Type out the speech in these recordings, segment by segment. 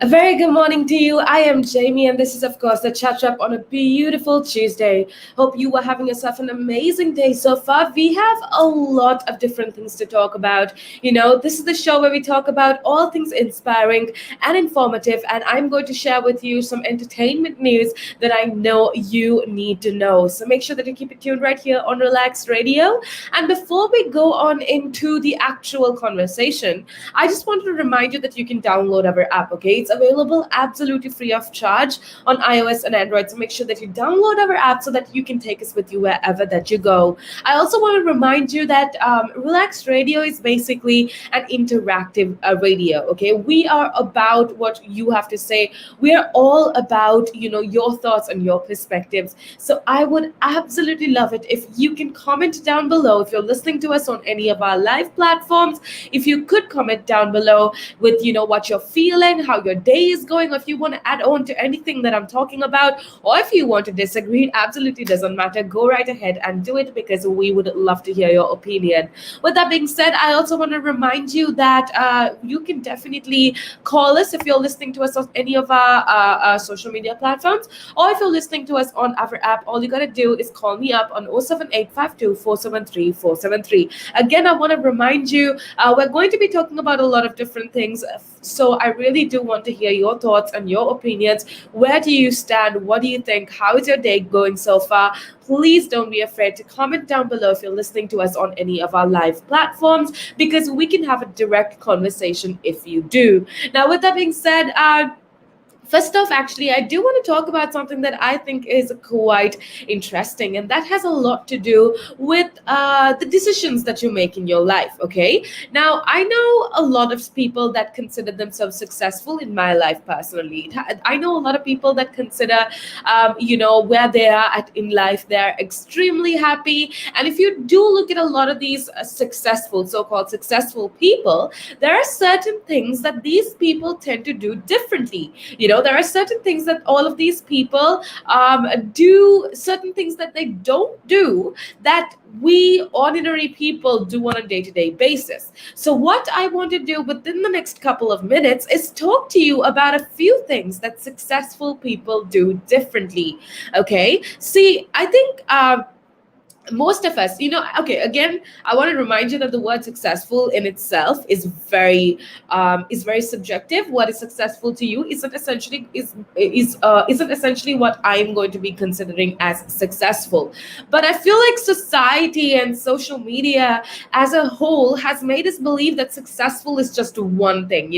A very good morning to you. I am Jamie, and this is, of course, the Chat Up on a beautiful Tuesday. Hope you are having yourself an amazing day so far. We have a lot of different things to talk about. This is the show where we talk about all things inspiring and informative, and I'm going to share with you some entertainment news that I know you need to know. So make sure that you keep it tuned right here on Relax Radio. And before we go on into the actual conversation, I just wanted to remind you that you can download our app, okay? It's available absolutely free of charge on iOS and Android. So make sure that you download our app so that you can take us with you wherever that you go. I also want to remind you that Relax Radio is basically an interactive radio, okay? We are about what you have to say. We are all about, your thoughts and your perspectives. So I would absolutely love it if you can comment down below if you're listening to us on any of our live platforms. If you could comment down below with what you're feeling, how your day is going, or if you want to add on to anything that I'm talking about, or if you want to disagree, it absolutely doesn't matter. Go right ahead and do it because we would love to hear your opinion. With that being said, I also want to remind you that you can definitely call us if you're listening to us on any of our social media platforms, or if you're listening to us on our app. All you got to do is call me up on 07852 473 473. Again, I want to remind you, we're going to be talking about a lot of different things. So I really do want to hear your thoughts and your opinions. Where do you stand? What do you think? How is your day going so far? Please don't be afraid to comment down below if you're listening to us on any of our live platforms, because we can have a direct conversation if you do. Now, with that being said, first off, actually, I do want to talk about something that I think is quite interesting, and that has a lot to do with the decisions that you make in your life, okay? Now, I know a lot of people that consider themselves successful in my life personally. I know a lot of people that consider, where they are at in life, they're extremely happy. And if you do look at a lot of these successful, so-called successful people, there are certain things that these people tend to do differently. There are certain things that all of these people do, certain things that they don't do that we ordinary people do on a day-to-day basis. So what I want to do within the next couple of minutes is talk to you about a few things that successful people do differently. Okay, see, I think most of us, okay, again, I want to remind you that the word successful in itself is very subjective. What is successful to you isn't essentially what I am going to be considering as successful. But I feel like society and social media as a whole has made us believe that successful is just one thing.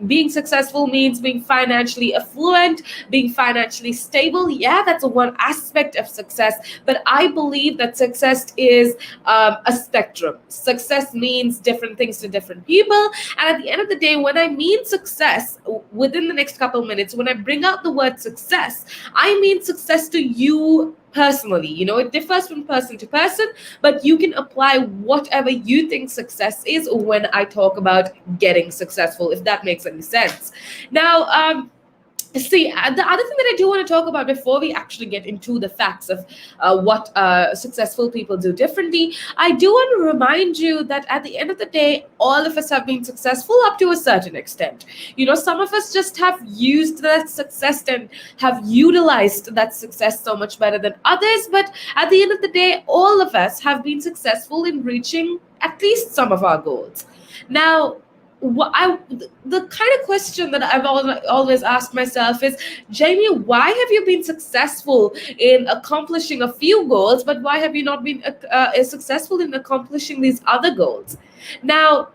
Being successful means being financially affluent, being financially stable. Yeah, that's one aspect of success, but I believe that success is a spectrum. Success means different things to different people. And at the end of the day, when I mean success, within the next couple minutes, when I bring out the word success, I mean success to you personally. It differs from person to person, but you can apply whatever you think success is when I talk about getting successful, if that makes any sense. Now, see, the other thing that I do want to talk about before we actually get into the facts of what successful people do differently, I do want to remind you that at the end of the day, all of us have been successful up to a certain extent. Some of us just have used that success and have utilized that success so much better than others. But at the end of the day, all of us have been successful in reaching at least some of our goals. Now, the kind of question that I've always asked myself is, Jamie, why have you been successful in accomplishing a few goals, but why have you not been successful in accomplishing these other goals? Now,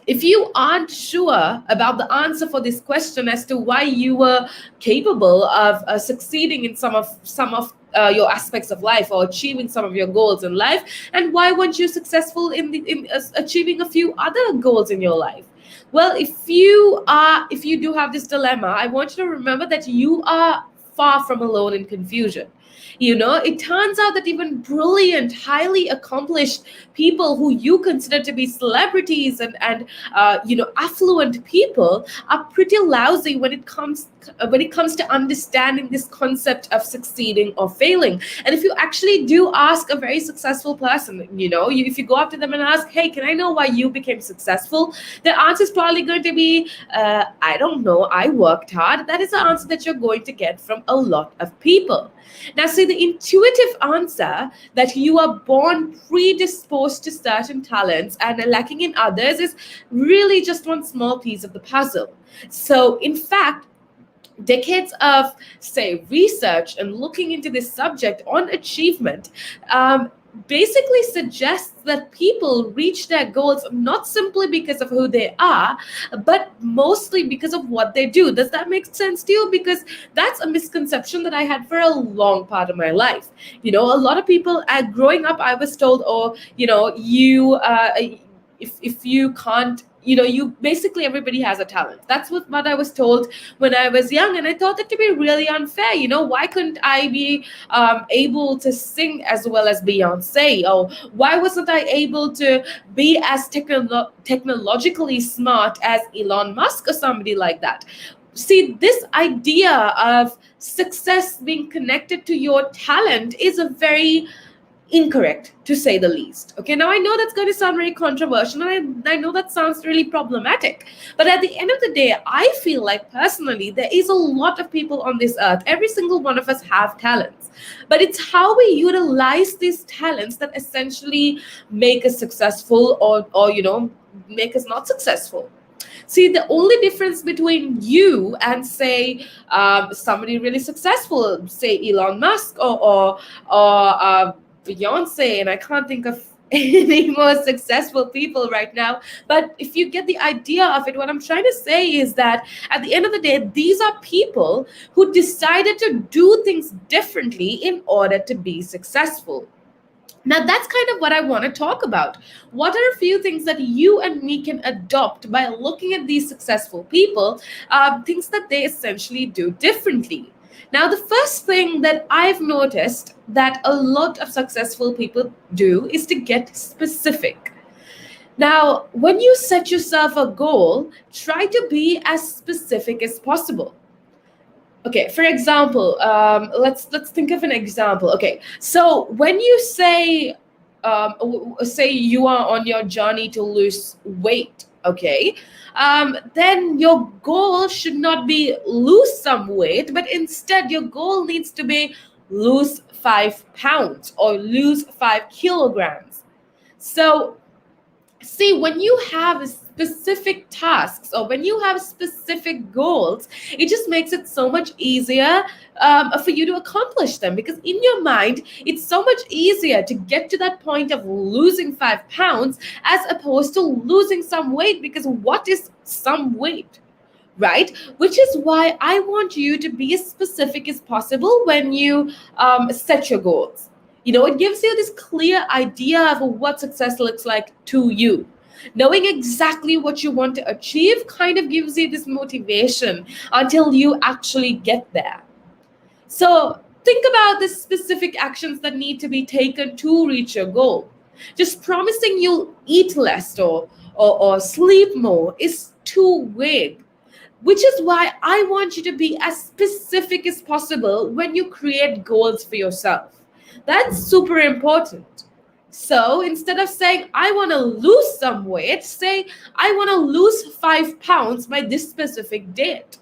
if you aren't sure about the answer for this question as to why you were capable of succeeding in some of your aspects of life or achieving some of your goals in life, and why weren't you successful in achieving a few other goals in your life? Well, if you do have this dilemma, I want you to remember that you are far from alone in confusion. It turns out that even brilliant, highly accomplished people who you consider to be celebrities and affluent people are pretty lousy when it comes to understanding this concept of succeeding or failing. And if you actually do ask a very successful person, if you go up to them and ask, hey, can I know why you became successful? The answer is probably going to be, I don't know, I worked hard. That is the answer that you're going to get from a lot of people. Now, see, the intuitive answer that you are born predisposed to certain talents and are lacking in others is really just one small piece of the puzzle. So, in fact, decades of, say, research and looking into this subject on achievement basically suggests that people reach their goals not simply because of who they are, but mostly because of what they do. Does that make sense to you? Because that's a misconception that I had for a long part of my life. A lot of people, growing up, I was told, oh, if you can't, you basically, everybody has a talent. That's what I was told when I was young, and I thought that to be really unfair. Why couldn't I be able to sing as well as Beyonce? Or why wasn't I able to be as technologically smart as Elon Musk or somebody like that? See, this idea of success being connected to your talent is a very incorrect, to say the least. Okay, now I know that's going to sound very controversial, and I know that sounds really problematic, but at the end of the day, I feel like personally there is a lot of people on this earth. Every single one of us have talents, but it's how we utilize these talents that essentially make us successful or make us not successful. See, the only difference between you and, say, somebody really successful, say Elon Musk or Beyonce, and I can't think of any more successful people right now. But if you get the idea of it, what I'm trying to say is that at the end of the day, these are people who decided to do things differently in order to be successful. Now, that's kind of what I want to talk about. What are a few things that you and me can adopt by looking at these successful people, things that they essentially do differently? Now, the first thing that I've noticed that a lot of successful people do is to get specific. Now, when you set yourself a goal, try to be as specific as possible. Okay, for example, let's think of an example. Okay, so when you say you are on your journey to lose weight, okay, then your goal should not be lose some weight, but instead your goal needs to be lose 5 pounds or lose 5 kilograms. So, see, when you have specific tasks or when you have specific goals, it just makes it so much easier for you to accomplish them, because in your mind it's so much easier to get to that point of losing 5 pounds as opposed to losing some weight, because what is some weight? Right? Which is why I want you to be as specific as possible when you set your goals. It gives you this clear idea of what success looks like to you. Knowing exactly what you want to achieve kind of gives you this motivation until you actually get there. So think about the specific actions that need to be taken to reach your goal. Just promising you'll eat less or sleep more is too vague. Which is why I want you to be as specific as possible when you create goals for yourself. That's super important. So instead of saying, I want to lose some weight, say, I want to lose 5 pounds by this specific date.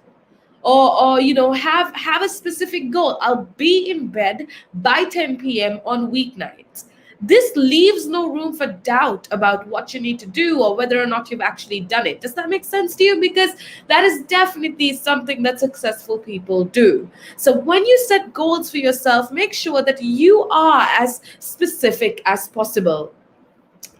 Or have a specific goal. I'll be in bed by 10 p.m. on weeknights. This leaves no room for doubt about what you need to do or whether or not you've actually done it. Does that make sense to you? Because that is definitely something that successful people do. So when you set goals for yourself, make sure that you are as specific as possible.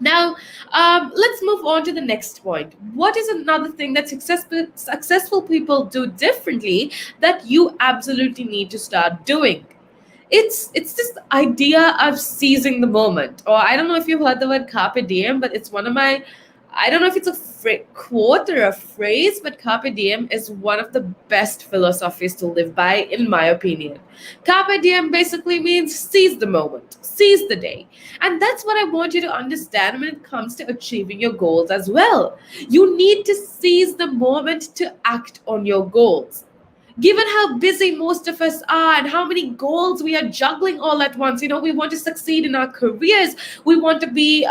Now, let's move on to the next point. What is another thing that successful people do differently that you absolutely need to start doing? It's this idea of seizing the moment. Or I don't know if you've heard the word carpe diem, but it's one of my I don't know if it's a quote or a phrase, but carpe diem is one of the best philosophies to live by, in my opinion. Carpe diem basically means seize the moment, seize the day. And that's what I want you to understand when it comes to achieving your goals as well. You need to seize the moment to act on your goals. Given how busy most of us are and how many goals we are juggling all at once, we want to succeed in our careers, we want to be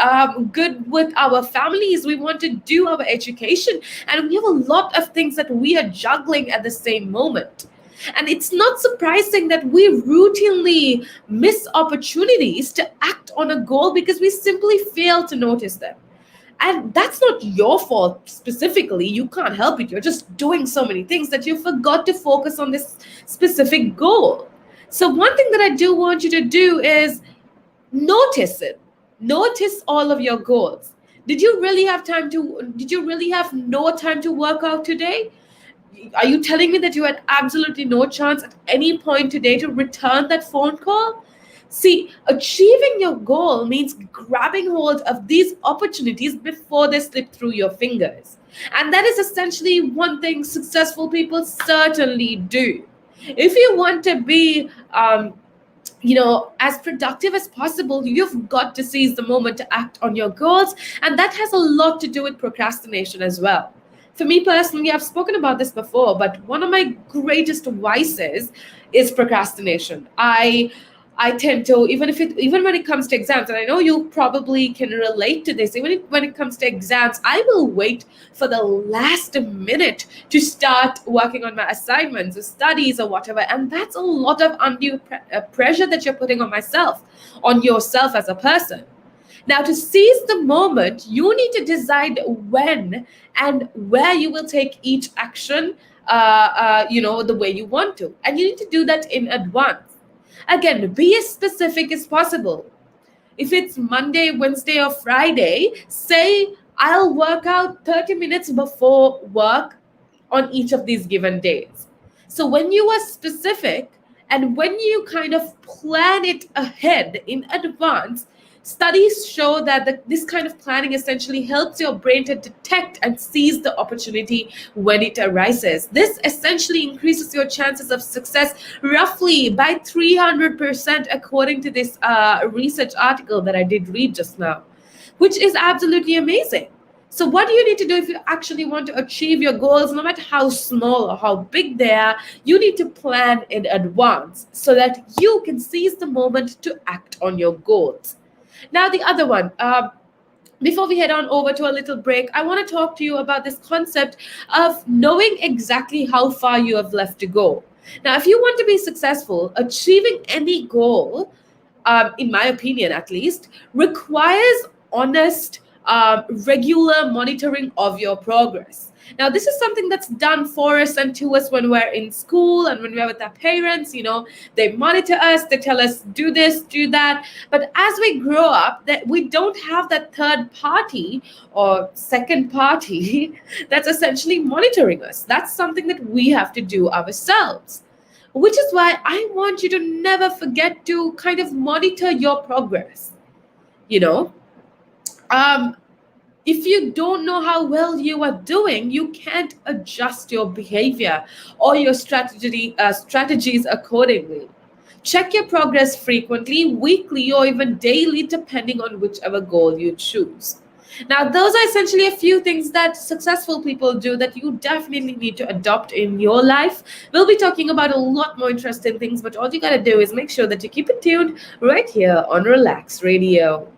good with our families, we want to do our education, and we have a lot of things that we are juggling at the same moment. And it's not surprising that we routinely miss opportunities to act on a goal because we simply fail to notice them. And that's not your fault specifically. You can't help it. You're just doing so many things that you forgot to focus on this specific goal. So, one thing that I do want you to do is notice it. Notice all of your goals. Did you really have no time to work out today? Are you telling me that you had absolutely no chance at any point today to return that phone call? See, achieving your goal means grabbing hold of these opportunities before they slip through your fingers. And that is essentially one thing successful people certainly do. If you want to be as productive as possible, you've got to seize the moment to act on your goals. And that has a lot to do with procrastination as well. For me personally, I've spoken about this before, but one of my greatest vices is procrastination. I tend to, even when it comes to exams, and I know you probably can relate to this, when it comes to exams, I will wait for the last minute to start working on my assignments or studies or whatever. And that's a lot of undue pressure that you're putting on yourself as a person. Now, to seize the moment, you need to decide when and where you will take each action, the way you want to. And you need to do that in advance. Again, be as specific as possible. If it's Monday, Wednesday, or Friday, say, I'll work out 30 minutes before work on each of these given days. So when you are specific and when you kind of plan it ahead in advance, studies show that this kind of planning essentially helps your brain to detect and seize the opportunity when it arises. This essentially increases your chances of success roughly by 300%, according to this research article that I did read just now, which is absolutely amazing. So what do you need to do if you actually want to achieve your goals, no matter how small or how big they are? You need to plan in advance so that you can seize the moment to act on your goals. Now, the other one, before we head on over to a little break, I want to talk to you about this concept of knowing exactly how far you have left to go. Now, if you want to be successful, achieving any goal, in my opinion at least, requires honest, regular monitoring of your progress. Now, this is something that's done for us and to us when we're in school and when we're with our parents. They monitor us, they tell us, do this, do that. But as we grow up, that we don't have that third party or second party that's essentially monitoring us. That's something that we have to do ourselves. Which is why I want you to never forget to kind of monitor your progress. If you don't know how well you are doing, you can't adjust your behavior or your strategies accordingly. Check your progress frequently, weekly, or even daily, depending on whichever goal you choose. Now, those are essentially a few things that successful people do that you definitely need to adopt in your life. We'll be talking about a lot more interesting things, but all you got to do is make sure that you keep it tuned right here on Relax Radio.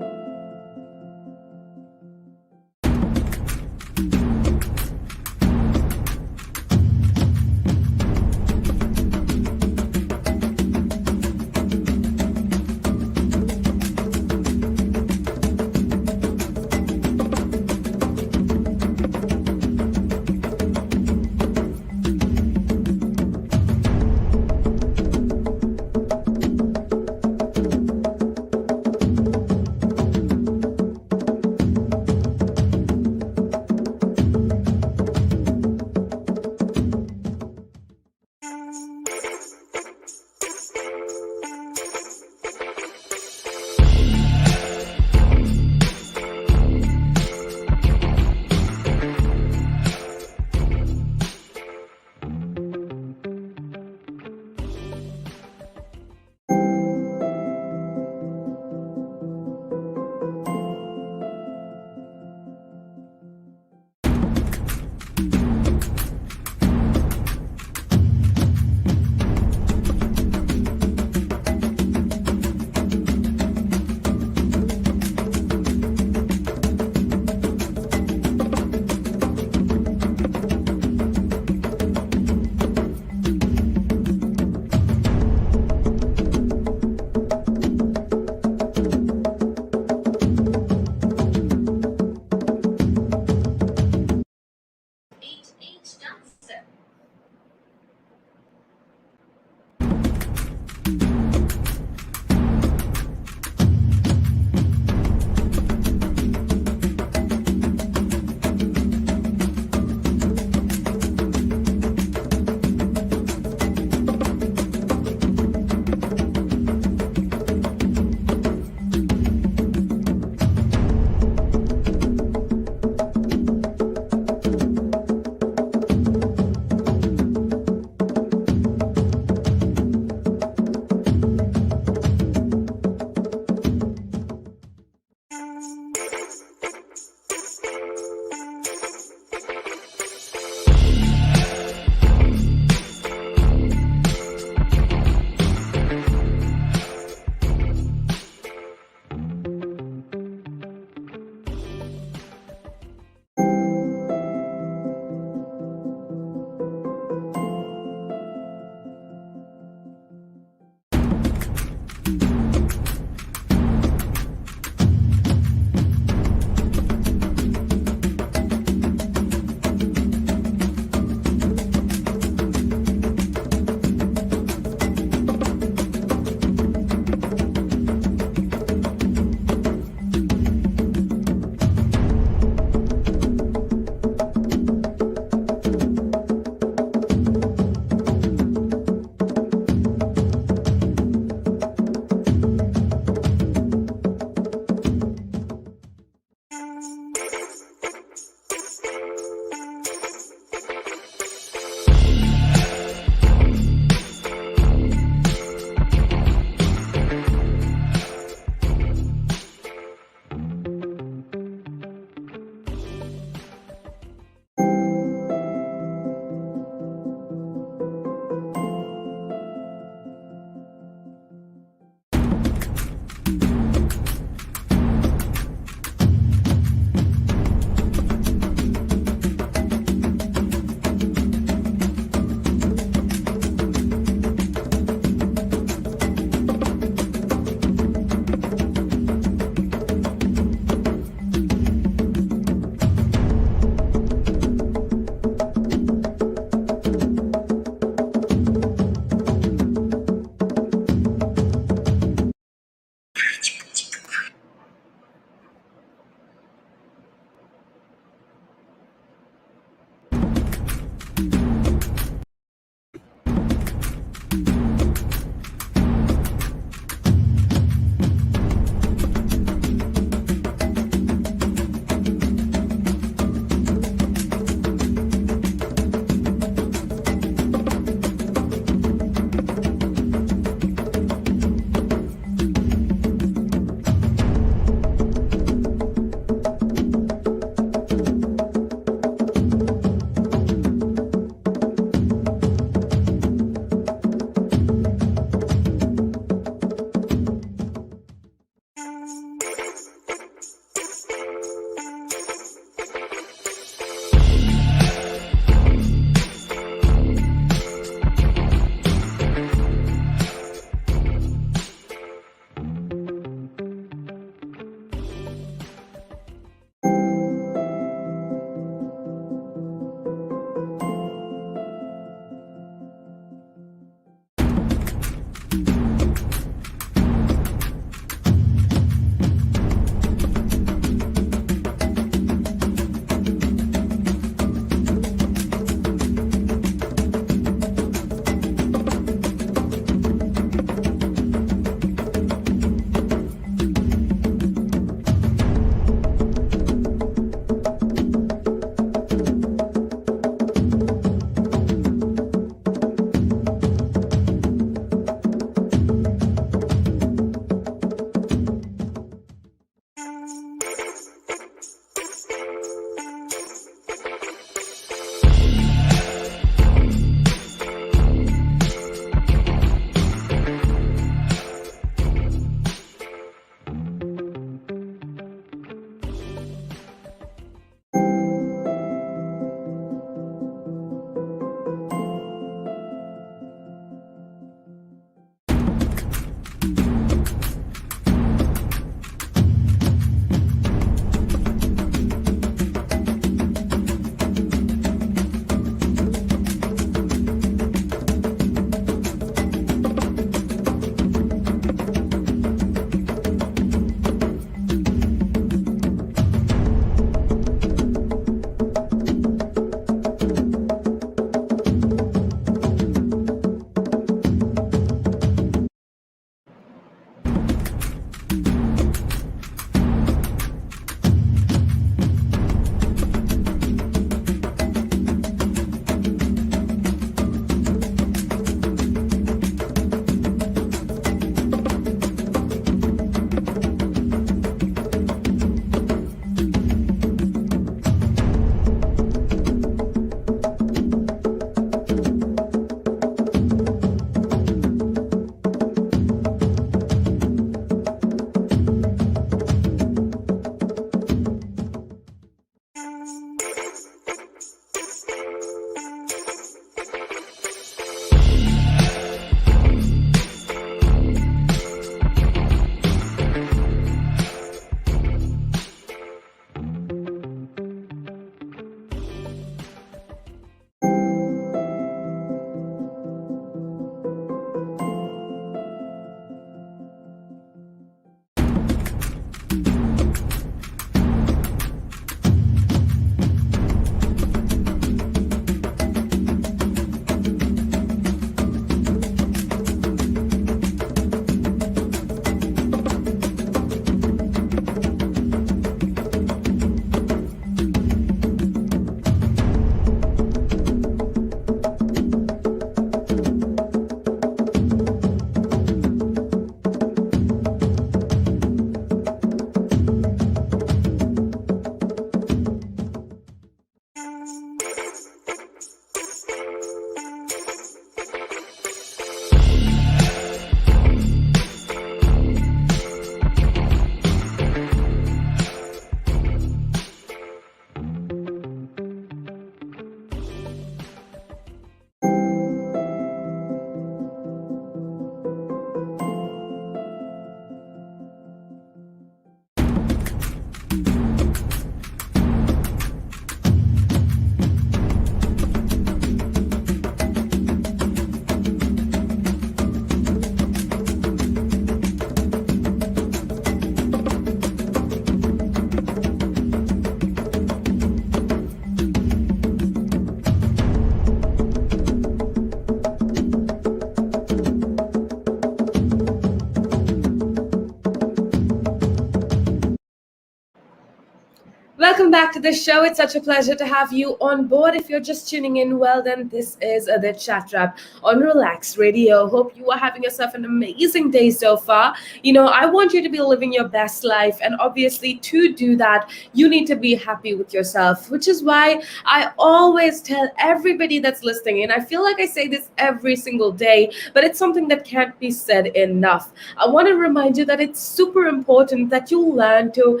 back to the show. It's such a pleasure to have you on board. If you're just tuning in, well, then this is the Chat Wrap on Relax Radio. Hope you are having yourself an amazing day so far. I want you to be living your best life, and obviously, to do that, you need to be happy with yourself, which is why I always tell everybody that's listening, and I feel like I say this every single day, but it's something that can't be said enough. I want to remind you that it's super important that you learn to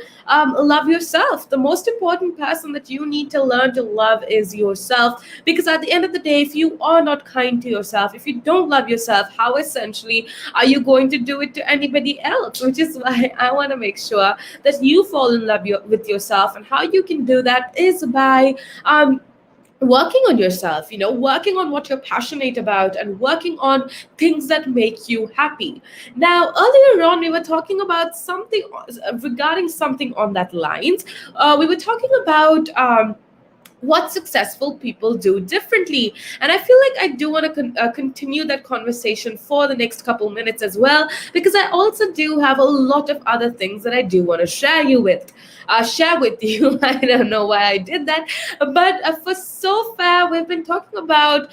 love yourself. The most important person that you need to learn to love is yourself. Because at the end of the day, if you are not kind to yourself, if you don't love yourself, how essentially are you going to do it to anybody else? Which is why I want to make sure that you fall in love with yourself. And how you can do that is by working on yourself, working on what you're passionate about and working on things that make you happy. Now, earlier on, we were talking about something regarding something on that lines. We were talking about what successful people do differently. And I feel like I do want to continue that conversation for the next couple minutes as well, because I also do have a lot of other things that I do want to share with you. I don't know why I did that, but for so far, we've been talking about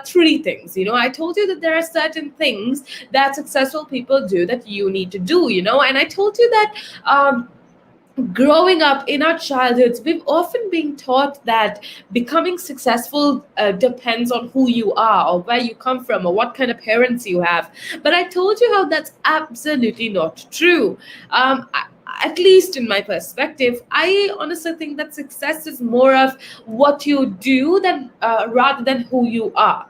three things. I told you that there are certain things that successful people do that you need to do, and I told you that growing up in our childhoods, we've often been taught that becoming successful depends on who you are or where you come from or what kind of parents you have. But I told you how that's absolutely not true. At least in my perspective, I honestly think that success is more of what you do than rather than who you are.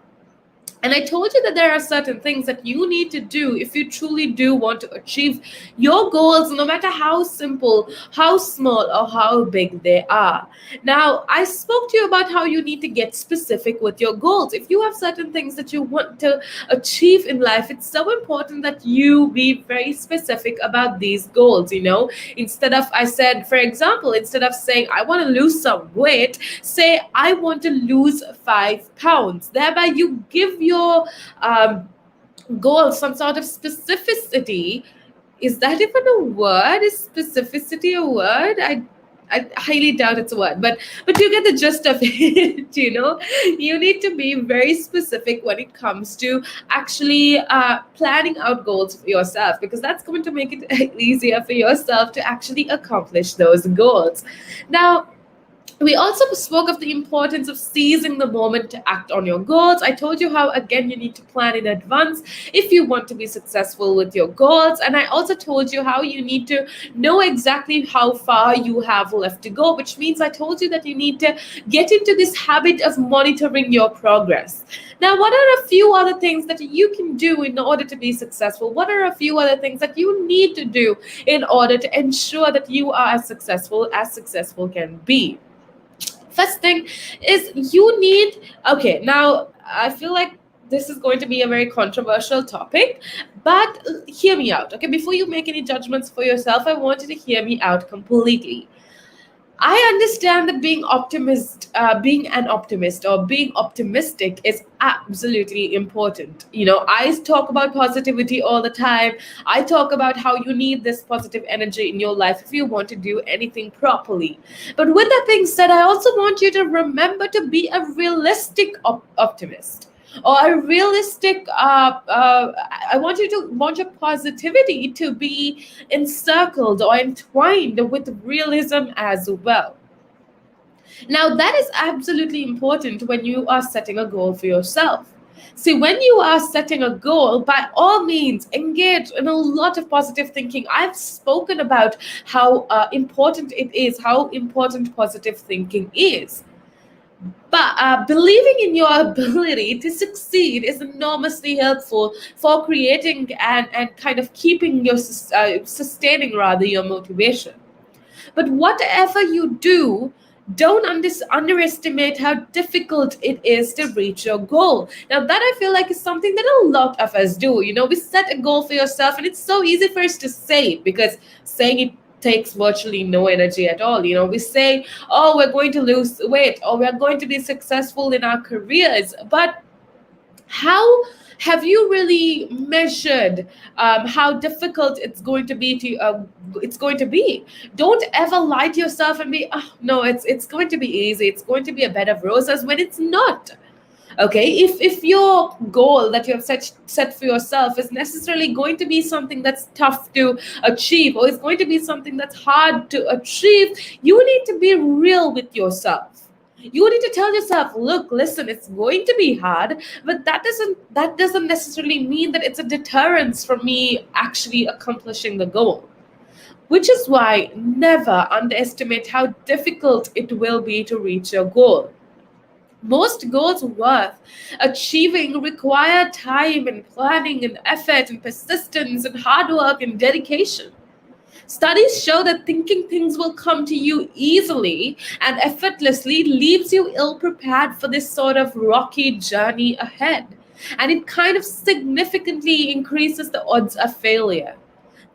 And I told you that there are certain things that you need to do if you truly do want to achieve your goals, no matter how simple, how small, or how big they are. Now, I spoke to you about how you need to get specific with your goals. If you have certain things that you want to achieve in life, it's so important that you be very specific about these goals. Instead of, I said, for example, instead of saying, I want to lose some weight, say, I want to lose 5 pounds. Thereby, you give your goal some sort of specificity. Is that even a word? Is specificity a word? I highly doubt it's a word, but you get the gist of it. You need to be very specific when it comes to actually planning out goals for yourself, because that's going to make it easier for yourself to actually accomplish those goals. Now, we also spoke of the importance of seizing the moment to act on your goals. I told you how, again, you need to plan in advance if you want to be successful with your goals. And I also told you how you need to know exactly how far you have left to go, which means I told you that you need to get into this habit of monitoring your progress. Now, what are a few other things that you can do in order to be successful? What are a few other things that you need to do in order to ensure that you are as successful can be? First thing is okay, now I feel like this is going to be a very controversial topic, but hear me out, okay? Before you make any judgments for yourself, I want you to hear me out completely. I understand that being an optimist or being optimistic is absolutely important. I talk about positivity all the time. I talk about how you need this positive energy in your life if you want to do anything properly. But with that being said, I also want you to remember to be a realistic optimist, or a realistic I want your positivity to be encircled or entwined with realism as well. Now, that is absolutely important when you are setting a goal for yourself. See, when you are setting a goal, by all means, engage in a lot of positive thinking. I've spoken about how important it is, how important positive thinking is. But believing in your ability to succeed is enormously helpful for creating and kind of keeping sustaining rather your motivation. But whatever you do, don't underestimate how difficult it is to reach your goal. Now, that I feel like is something that a lot of us do. We set a goal for yourself, and it's so easy for us to say it, because saying it takes virtually no energy at all. We say, oh, we're going to lose weight, or we're going to be successful in our careers. But how Have you really measured how difficult it's going to be? Don't ever lie to yourself and be, oh no, it's going to be easy, it's going to be a bed of roses, when it's not. Okay, if your goal that you have set for yourself is necessarily going to be something that's tough to achieve, or is going to be something that's hard to achieve, you need to be real with yourself. You need to tell yourself, look, listen, it's going to be hard, but that doesn't necessarily mean that it's a deterrence from me actually accomplishing the goal. Which is why never underestimate how difficult it will be to reach your goal. Most goals worth achieving require time and planning and effort and persistence and hard work and dedication. Studies show that thinking things will come to you easily and effortlessly leaves you ill prepared for this sort of rocky journey ahead. And it kind of significantly increases the odds of failure.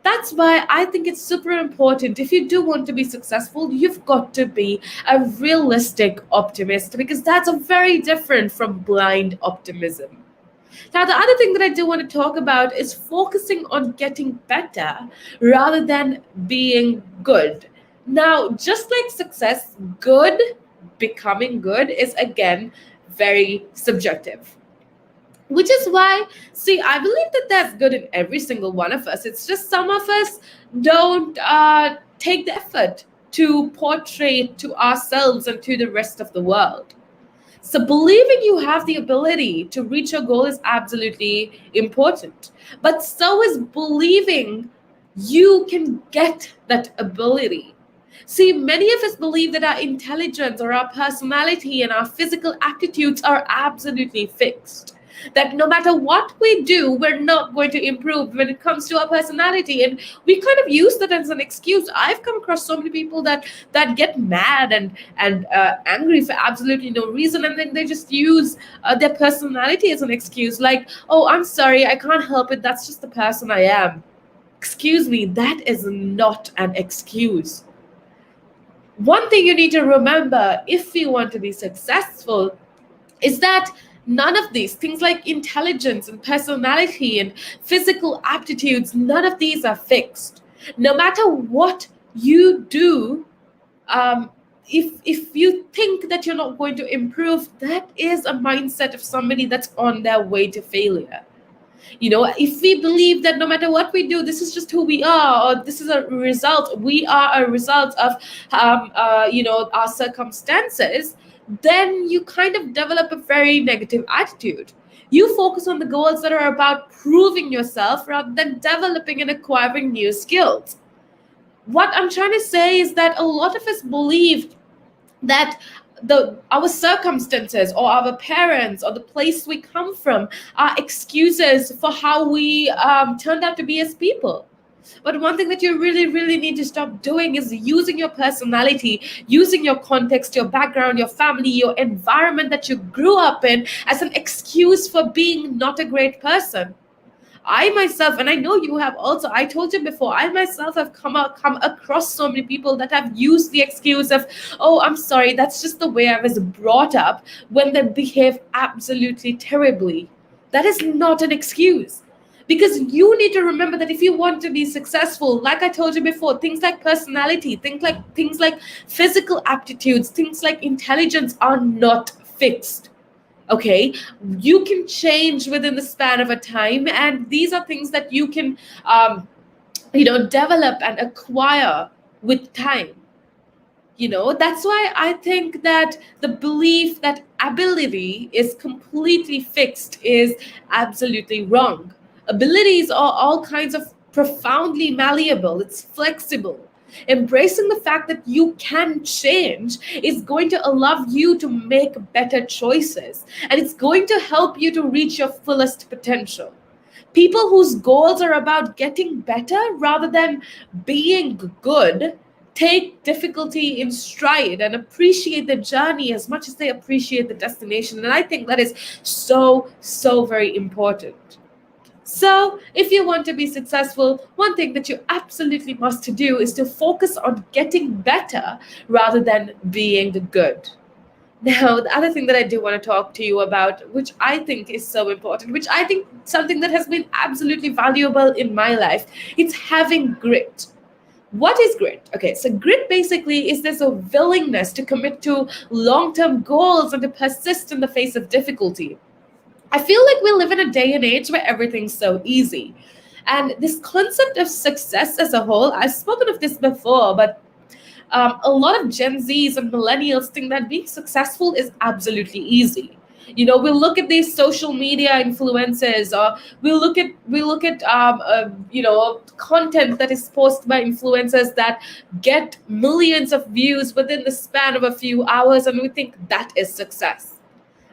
That's why I think it's super important. If you do want to be successful, you've got to be a realistic optimist, because that's a very different from blind optimism. Now, the other thing that I do want to talk about is focusing on getting better rather than being good. Now, just like success, becoming good is again very subjective. Which is why, see, I believe that there's good in every single one of us. It's just some of us don't take the effort to portray it to ourselves and to the rest of the world. So, believing you have the ability to reach your goal is absolutely important. But so is believing you can get that ability. See, many of us believe that our intelligence or our personality and our physical aptitudes are absolutely fixed. That no matter what we do, we're not going to improve when it comes to our personality. And we kind of use that as an excuse. I've come across so many people that get mad and angry for absolutely no reason, and then they just use their personality as an excuse. Like, oh, I'm sorry, I can't help it. That's just the person I am. Excuse me, that is not an excuse. One thing you need to remember if you want to be successful is that none of these things, like intelligence and personality and physical aptitudes, none of these are fixed. No matter what you do, if you think that you're not going to improve, that is a mindset of somebody that's on their way to failure. If we believe that no matter what we do, this is just who we are, or this is a result, we are a result of our circumstances, then you kind of develop a very negative attitude. You focus on the goals that are about proving yourself rather than developing and acquiring new skills. What I'm trying to say is that a lot of us believe that our circumstances or our parents or the place we come from are excuses for how we turned out to be as people. But one thing that you really, really need to stop doing is using your personality, using your context, your background, your family, your environment that you grew up in as an excuse for being not a great person. I myself, and I know you have also, I told you before, I myself have come across so many people that have used the excuse of, oh, I'm sorry, that's just the way I was brought up, when they behave absolutely terribly. That is not an excuse. Because you need to remember that if you want to be successful, like I told you before, things like personality, things like physical aptitudes, things like intelligence are not fixed. Okay, you can change within the span of a time, and these are things that you can develop and acquire with time. That's why I think that the belief that ability is completely fixed is absolutely wrong. Abilities are all kinds of profoundly malleable, it's flexible. Embracing the fact that you can change is going to allow you to make better choices, and it's going to help you to reach your fullest potential. People whose goals are about getting better rather than being good take difficulty in stride and appreciate the journey as much as they appreciate the destination. And I think that is so, so very important. So, if you want to be successful, one thing that you absolutely must do is to focus on getting better rather than being good. Now, the other thing that I do want to talk to you about, which I think is so important, which I think something that has been absolutely valuable in my life, it's having grit. What is grit? Okay, so grit basically is this a willingness to commit to long term goals and to persist in the face of difficulty. I feel like we live in a day and age where everything's so easy. And this concept of success as a whole, I've spoken of this before, but a lot of Gen Zs and millennials think that being successful is absolutely easy. You know, we look at these social media influencers, or we look at content that is posted by influencers that get millions of views within the span of a few hours, and we think that is success.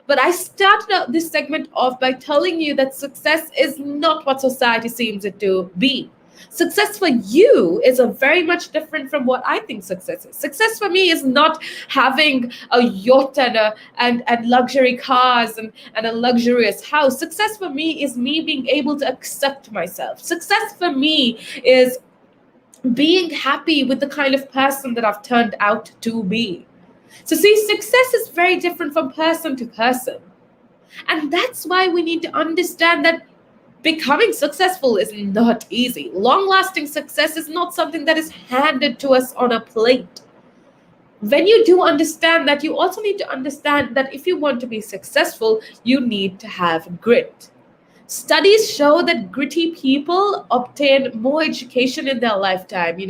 But I started out this segment off by telling you that success is not what society seems it to be. Success for you is a very much different from what I think success is. Success for me is not having a yacht and luxury cars and a luxurious house. Success for me is me being able to accept myself. Success for me is being happy with the kind of person that I've turned out to be. So, see, success is very different from person to person. And that's why we need to understand that becoming successful is not easy. Long lasting success is not something that is handed to us on a plate. When you do understand that, you also need to understand that if you want to be successful, you need to have grit. Studies show that gritty people obtain more education in their lifetime,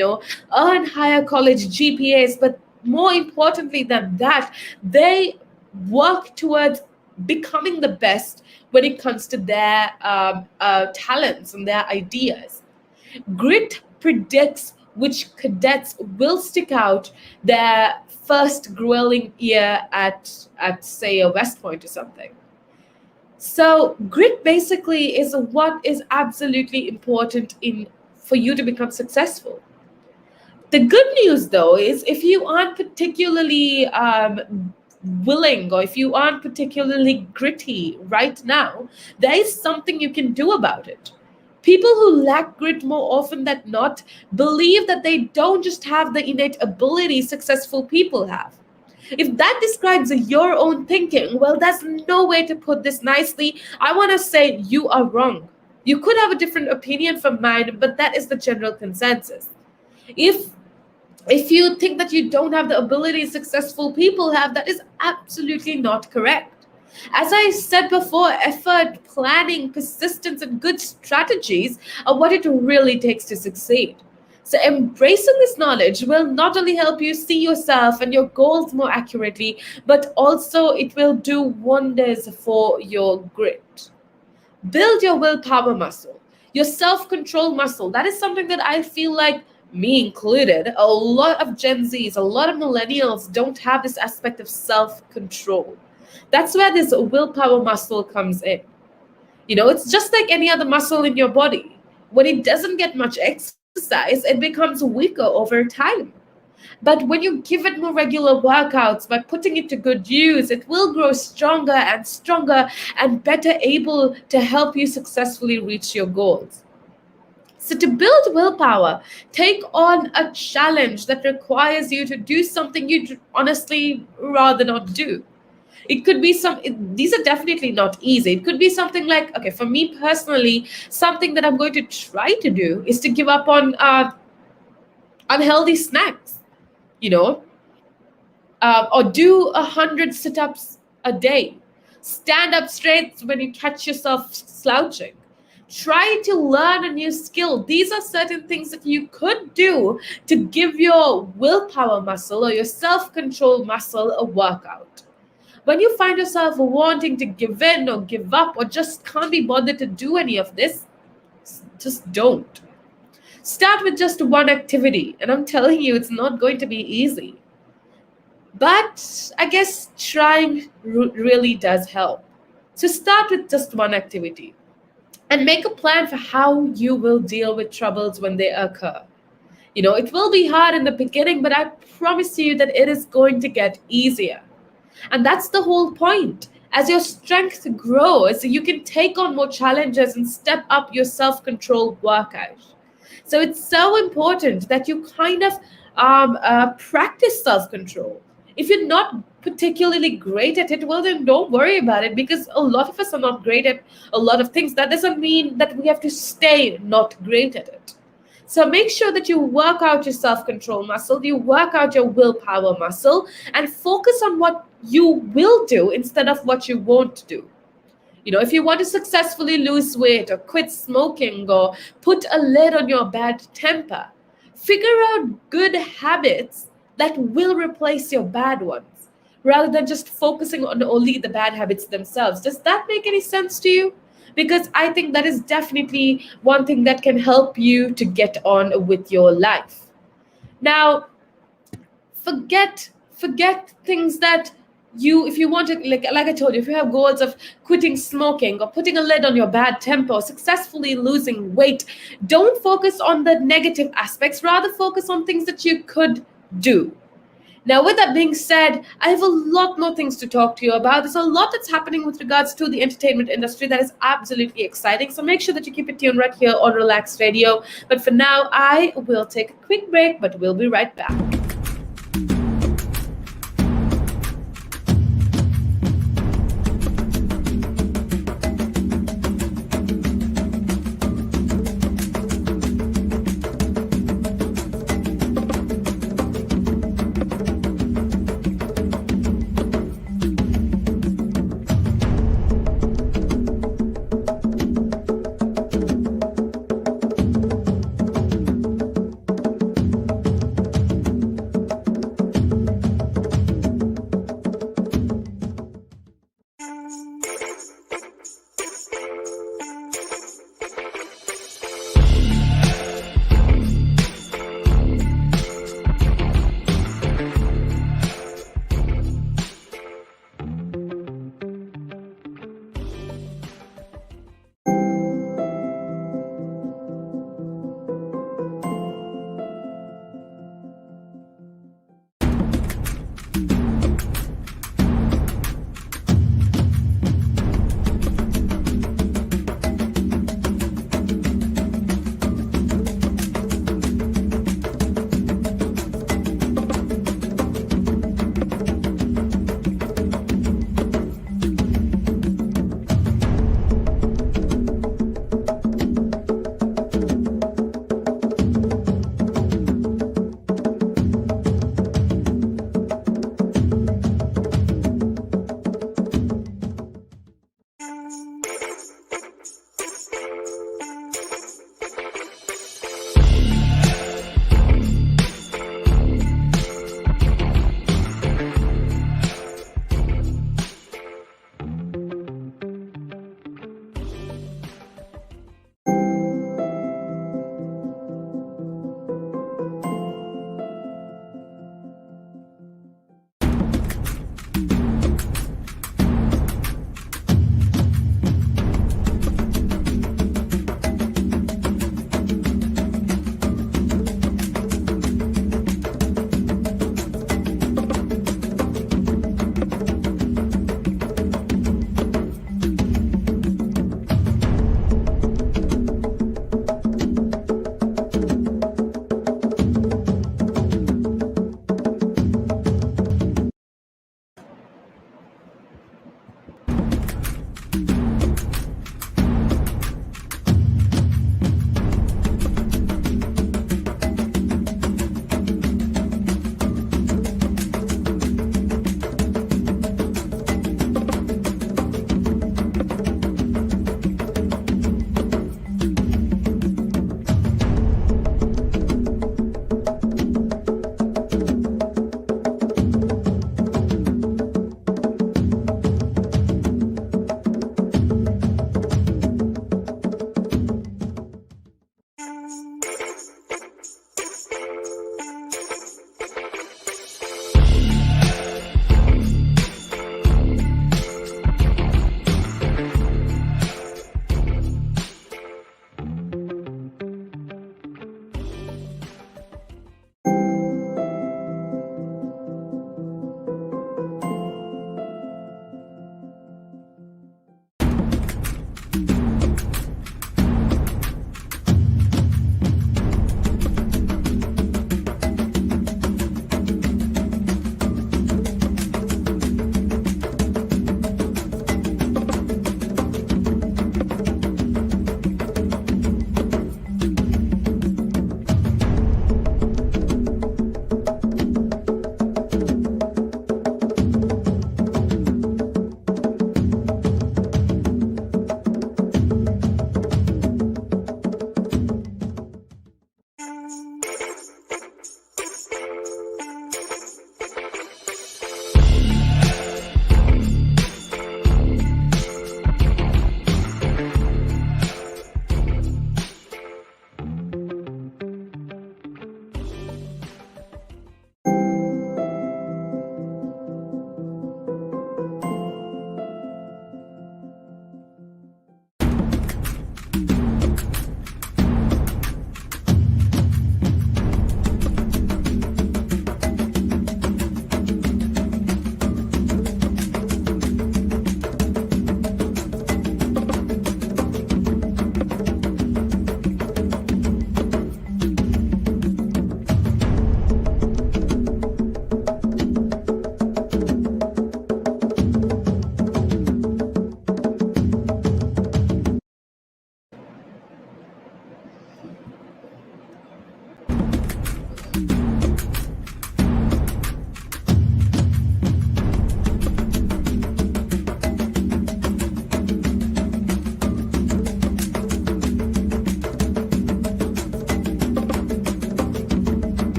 earn higher college GPAs, but more importantly than that, they work towards becoming the best when it comes to their talents and their ideas. Grit predicts which cadets will stick out their first grueling year at say a West Point or something. So grit basically is what is absolutely important in for you to become successful. The good news, though, is if you aren't particularly willing, or if you aren't particularly gritty right now, there is something you can do about it. People who lack grit more often than not believe that they don't just have the innate ability successful people have. If that describes your own thinking, well, there's no way to put this nicely. I want to say you are wrong. You could have a different opinion from mine, but that is the general consensus. If if you think that you don't have the ability successful people have, that is absolutely not correct. As I said before, effort, planning, persistence, and good strategies are what it really takes to succeed. So, embracing this knowledge will not only help you see yourself and your goals more accurately, but also it will do wonders for your grit. Build your willpower muscle, your self control muscle. That is something that I feel like, me included, a lot of Gen Zs, a lot of millennials don't have this aspect of self control. That's where this willpower muscle comes in. It's just like any other muscle in your body. When it doesn't get much exercise, it becomes weaker over time. But when you give it more regular workouts, by putting it to good use, it will grow stronger and better able to help you successfully reach your goals. So, to build willpower, take on a challenge that requires you to do something you'd honestly rather not do. It could be these are definitely not easy. It could be something like, okay, for me personally, something that I'm going to try to do is to give up on unhealthy snacks, you know, or do 100 sit-ups a day. Stand up straight when you catch yourself slouching. Try to learn a new skill. These are certain things that you could do to give your willpower muscle or your self control muscle a workout. When you find yourself wanting to give in or give up or just can't be bothered to do any of this, just don't. Start with just one activity, and I'm telling you, it's not going to be easy. But I guess trying really does help. So start with just one activity and make a plan for how you will deal with troubles when they occur. It will be hard in the beginning, but I promise you that it is going to get easier. And that's the whole point. As your strength grows, you can take on more challenges and step up your self control workout. So it's so important that you kind of practice self control. If you're not particularly great at it, well, then don't worry about it, because a lot of us are not great at a lot of things. That doesn't mean that we have to stay not great at it. So make sure that you work out your self control muscle, you work out your willpower muscle, and focus on what you will do instead of what you won't do. If you want to successfully lose weight or quit smoking or put a lid on your bad temper, figure out good habits that will replace your bad ones rather than just focusing on only the bad habits themselves. Does that make any sense to you? Because I think that is definitely one thing that can help you to get on with your life. Now, forget things that if you want to, like I told you, if you have goals of quitting smoking or putting a lid on your bad temper or successfully losing weight, don't focus on the negative aspects, rather focus on things that you could do. Now, with that being said, I have a lot more things to talk to you about. There's a lot that's happening with regards to the entertainment industry that is absolutely exciting. So make sure that you keep it tuned right here on Relax Radio. But for now, I will take a quick break, but we'll be right back.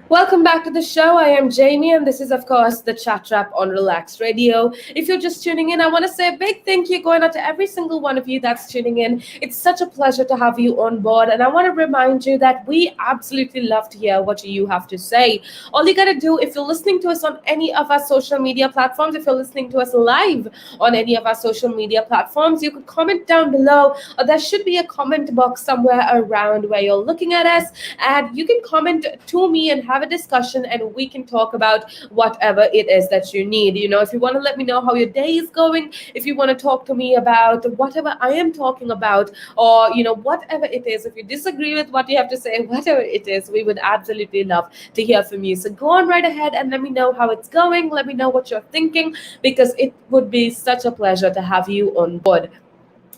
Welcome back to the show. I am Jamie, and this is, of course, the Chat Wrap on Relax Radio. If you're just tuning in, I want to say a big thank you going out to every single one of you that's tuning in. It's such a pleasure to have you on board, and I want to remind you that we absolutely love to hear what you have to say. All you got to do, if you're listening to us on any of our social media platforms, if you're listening to us live on any of our social media platforms, you could comment down below, or there should be a comment box somewhere around where you're looking at us, and you can comment to me and have a discussion, and we can talk about whatever it is that you need. If you want to let me know how your day is going, if you want to talk to me about whatever I am talking about, or whatever it is, if you disagree with what you have to say, whatever it is, we would absolutely love to hear from you. So go on right ahead and let me know how it's going. Let me know what you're thinking, because it would be such a pleasure to have you on board.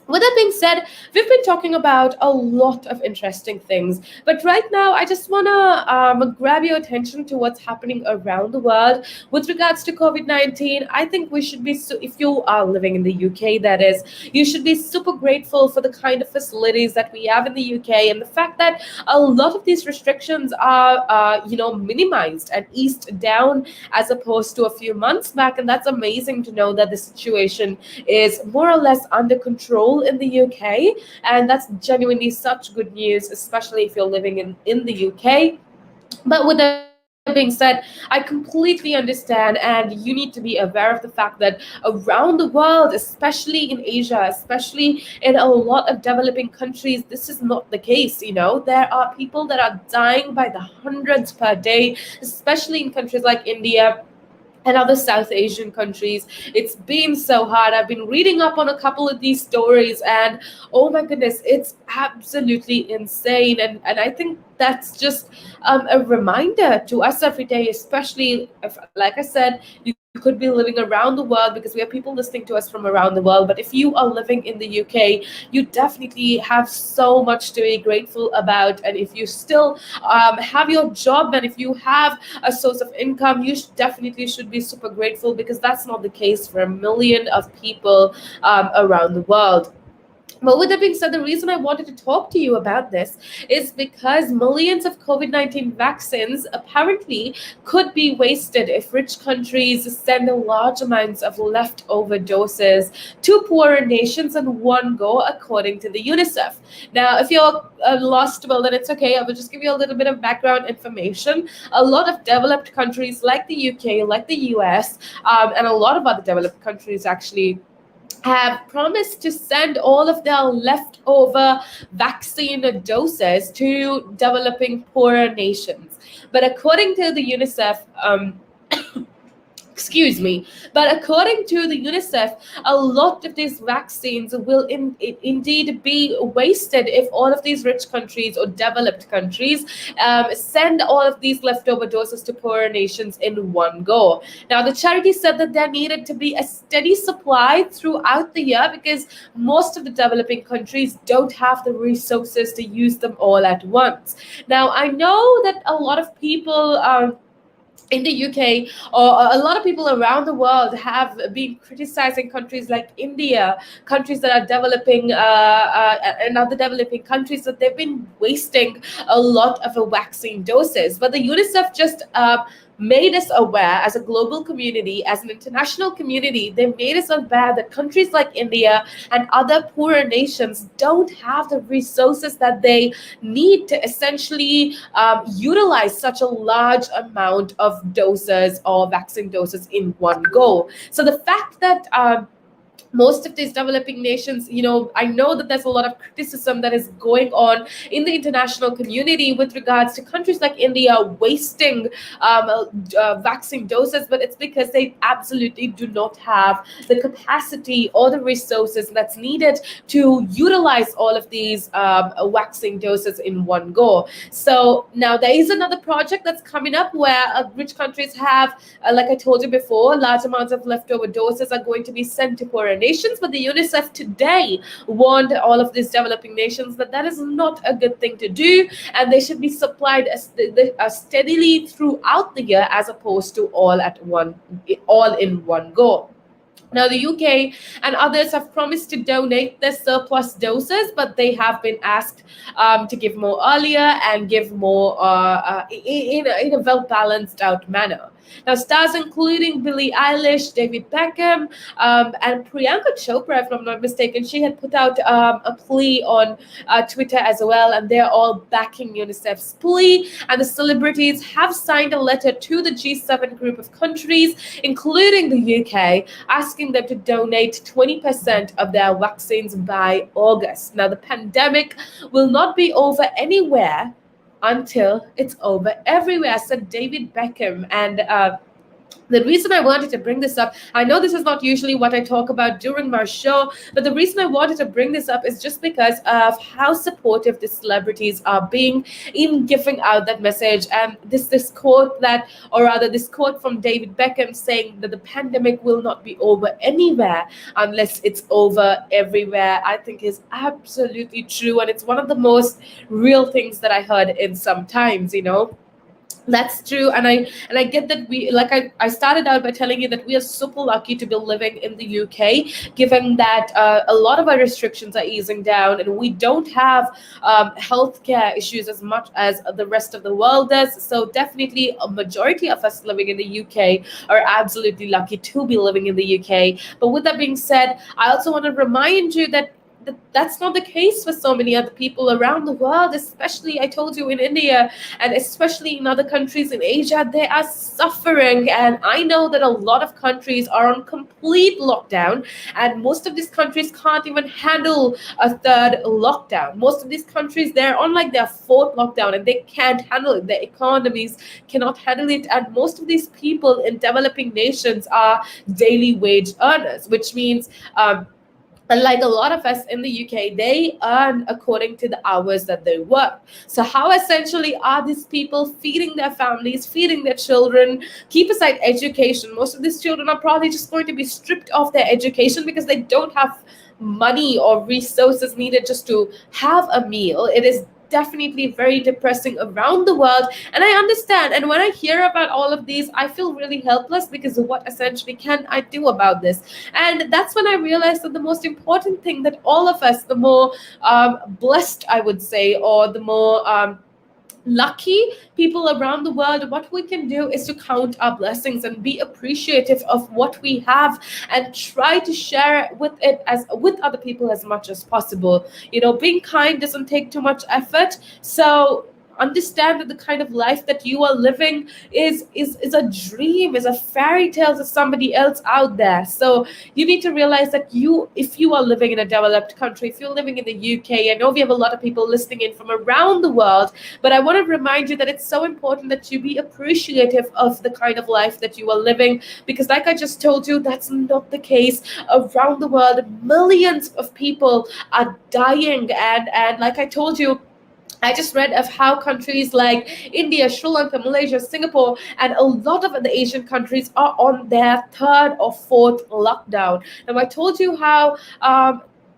With that being said, we've been talking about a lot of interesting things, but right now I just want to grab your attention to what's happening around the world with regards to COVID-19. I think we should be, if you are living in the UK, that is, you should be super grateful for the kind of facilities that we have in the UK, and the fact that a lot of these restrictions are, minimized and eased down as opposed to a few months back. And that's amazing to know that the situation is more or less under control in the UK. And that's genuinely such good news, especially if you're living in the UK. But with that being said, I completely understand, and you need to be aware of the fact that around the world, especially in Asia, especially in a lot of developing countries, this is not the case. There are people that are dying by the hundreds per day, especially in countries like India and other South Asian countries. It's been so hard. I've been reading up on a couple of these stories, and oh my goodness, it's absolutely insane. And I think that's just a reminder to us every day, especially if, like I said, you could be living around the world, because we have people listening to us from around the world. But if you are living in the UK, you definitely have so much to be grateful about. And if you still have your job, and if you have a source of income, you definitely should be super grateful, because that's not the case for a million of people around the world. But with that being said, the reason I wanted to talk to you about this is because millions of COVID-19 vaccines apparently could be wasted if rich countries send large amounts of leftover doses to poorer nations in one go, according to the UNICEF. Now, if you're lost, well, then it's okay. I will just give you a little bit of background information. A lot of developed countries like the UK, like the US, and a lot of other developed countries actually have promised to send all of their leftover vaccine doses to developing poorer nations. But according to the UNICEF, excuse me, but according to the UNICEF, a lot of these vaccines will indeed be wasted if all of these rich countries or developed countries send all of these leftover doses to poorer nations in one go. Now, the charity said that there needed to be a steady supply throughout the year, because most of the developing countries don't have the resources to use them all at once. Now, I know that a lot of people in the UK, or a lot of people around the world, have been criticizing countries like India, countries that are developing, and other developing countries, that they've been wasting a lot of vaccine doses. But the UNICEF just made us aware, as a global community, as an international community, they made us aware that countries like India and other poorer nations don't have the resources that they need to essentially utilize such a large amount of doses or vaccine doses in one go. So the fact that most of these developing nations, I know that there's a lot of criticism that is going on in the international community with regards to countries like India wasting vaccine doses, but it's because they absolutely do not have the capacity or the resources that's needed to utilize all of these vaccine doses in one go. So now there is another project that's coming up where rich countries have, like I told you before, large amounts of leftover doses are going to be sent to poorer nations. But the UNICEF today warned all of these developing nations that that is not a good thing to do, and they should be supplied steadily throughout the year, as opposed to all in one go. Now, the UK and others have promised to donate their surplus doses, but they have been asked to give more earlier and give more in a well balanced out manner. Now, stars including Billie Eilish, David Beckham, and Priyanka Chopra, if I'm not mistaken, she had put out a plea on Twitter as well, and they're all backing UNICEF's plea. And the celebrities have signed a letter to the G7 group of countries, including the UK, asking them to donate 20% of their vaccines by August. Now, the pandemic will not be over anywhere until it's over everywhere, said David Beckham. And the reason I wanted to bring this up, I know this is not usually what I talk about during my show, but the reason I wanted to bring this up is just because of how supportive the celebrities are being in giving out that message. And this quote that, or rather, this quote from David Beckham saying that the pandemic will not be over anywhere unless it's over everywhere, I think is absolutely true. And it's one of the most real things that I heard in some times, That's true. And I get that I started out by telling you that we are super lucky to be living in the UK, given that a lot of our restrictions are easing down and we don't have healthcare issues as much as the rest of the world does. So definitely a majority of us living in the UK are absolutely lucky to be living in the UK. But with that being said, I also want to remind you that that's not the case for so many other people around the world, especially I told you in India and especially in other countries in Asia. They are suffering, and I know that a lot of countries are on complete lockdown, and most of these countries can't even handle a third lockdown. Most of these countries, they're on like their fourth lockdown and they can't handle it. Their economies cannot handle it, and most of these people in developing nations are daily wage earners, which means unlike a lot of us in the UK, they earn according to the hours that they work. So, how essentially are these people feeding their families, feeding their children? Keep aside education. Most of these children are probably just going to be stripped of their education because they don't have money or resources needed just to have a meal. It is definitely very depressing around the world, and I understand. And when I hear about all of these, I feel really helpless because what essentially can I do about this? And that's when I realized that the most important thing that all of us, the more blessed I would say, or the more lucky people around the world, what we can do is to count our blessings and be appreciative of what we have and try to share with other people as much as possible. Being kind doesn't take too much effort, so understand that the kind of life that you are living is a dream, is a fairy tale to somebody else out there. So you need to realize that if you are living in a developed country, if you're living in the UK, I know we have a lot of people listening in from around the world, but I want to remind you that it's so important that you be appreciative of the kind of life that you are living, because like I just told you, that's not the case around the world. Millions of people are dying, and like I told you, I just read of how countries like India, Sri Lanka, Malaysia, Singapore, and a lot of the Asian countries are on their third or fourth lockdown. Now, I told you how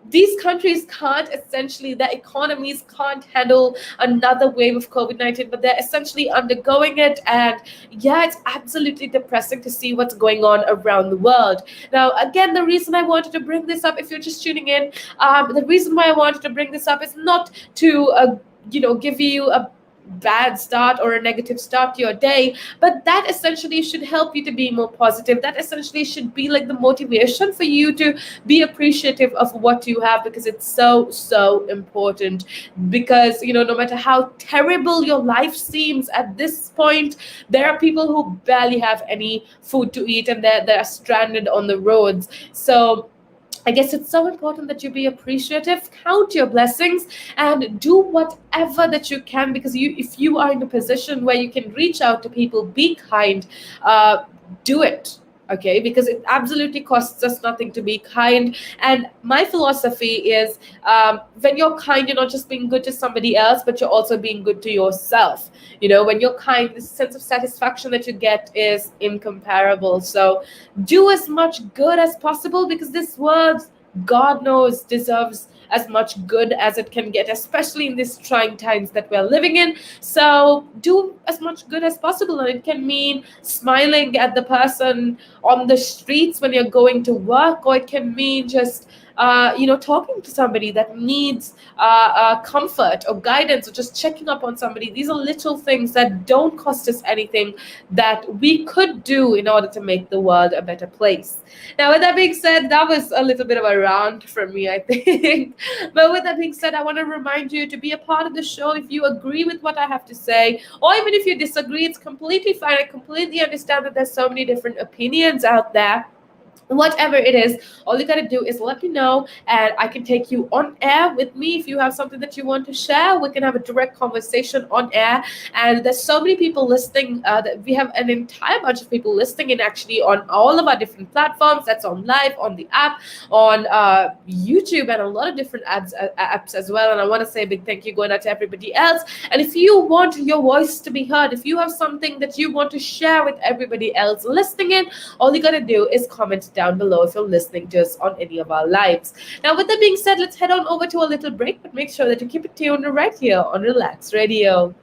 these countries can't essentially, their economies can't handle another wave of COVID-19, but they're essentially undergoing it. And yeah, it's absolutely depressing to see what's going on around the world. Now, again, the reason I wanted to bring this up, if you're just tuning in, the reason why I wanted to bring this up is not to give you a bad start or a negative start to your day, but that essentially should help you to be more positive. That essentially should be like the motivation for you to be appreciative of what you have, because it's so important. Because no matter how terrible your life seems at this point, there are people who barely have any food to eat, and they're stranded on the roads. So I guess it's so important that you be appreciative, count your blessings, and do whatever that you can, because if you are in a position where you can reach out to people, be kind, do it. Okay, because it absolutely costs us nothing to be kind. And my philosophy is, when you're kind, you're not just being good to somebody else, but you're also being good to yourself. When you're kind, the sense of satisfaction that you get is incomparable. So do as much good as possible, because this world, God knows, deserves as much good as it can get, especially in these trying times that we're living in. So do as much good as possible, and it can mean smiling at the person on the streets when you're going to work, or it can mean just talking to somebody that needs comfort or guidance, or just checking up on somebody. These are little things that don't cost us anything, that we could do in order to make the world a better place. Now, with that being said, that was a little bit of a rant from me, I think. But with that being said, I want to remind you to be a part of the show. If you agree with what I have to say, or even if you disagree, it's completely fine. I completely understand that there's so many different opinions out there. Whatever it is, all you got to do is let me know, and I can take you on air with me. If you have something that you want to share, we can have a direct conversation on air. And there's so many people listening, that we have an entire bunch of people listening in, actually, on all of our different platforms. That's on live, on the app, on YouTube, and a lot of different apps as well. And I want to say a big thank you going out to everybody else. And if you want your voice to be heard, if you have something that you want to share with everybody else listening in, all you got to do is comment down below if you're listening to us on any of our lives. Now, with that being said, let's head on over to a little break, but make sure that you keep it tuned right here on Relax Radio.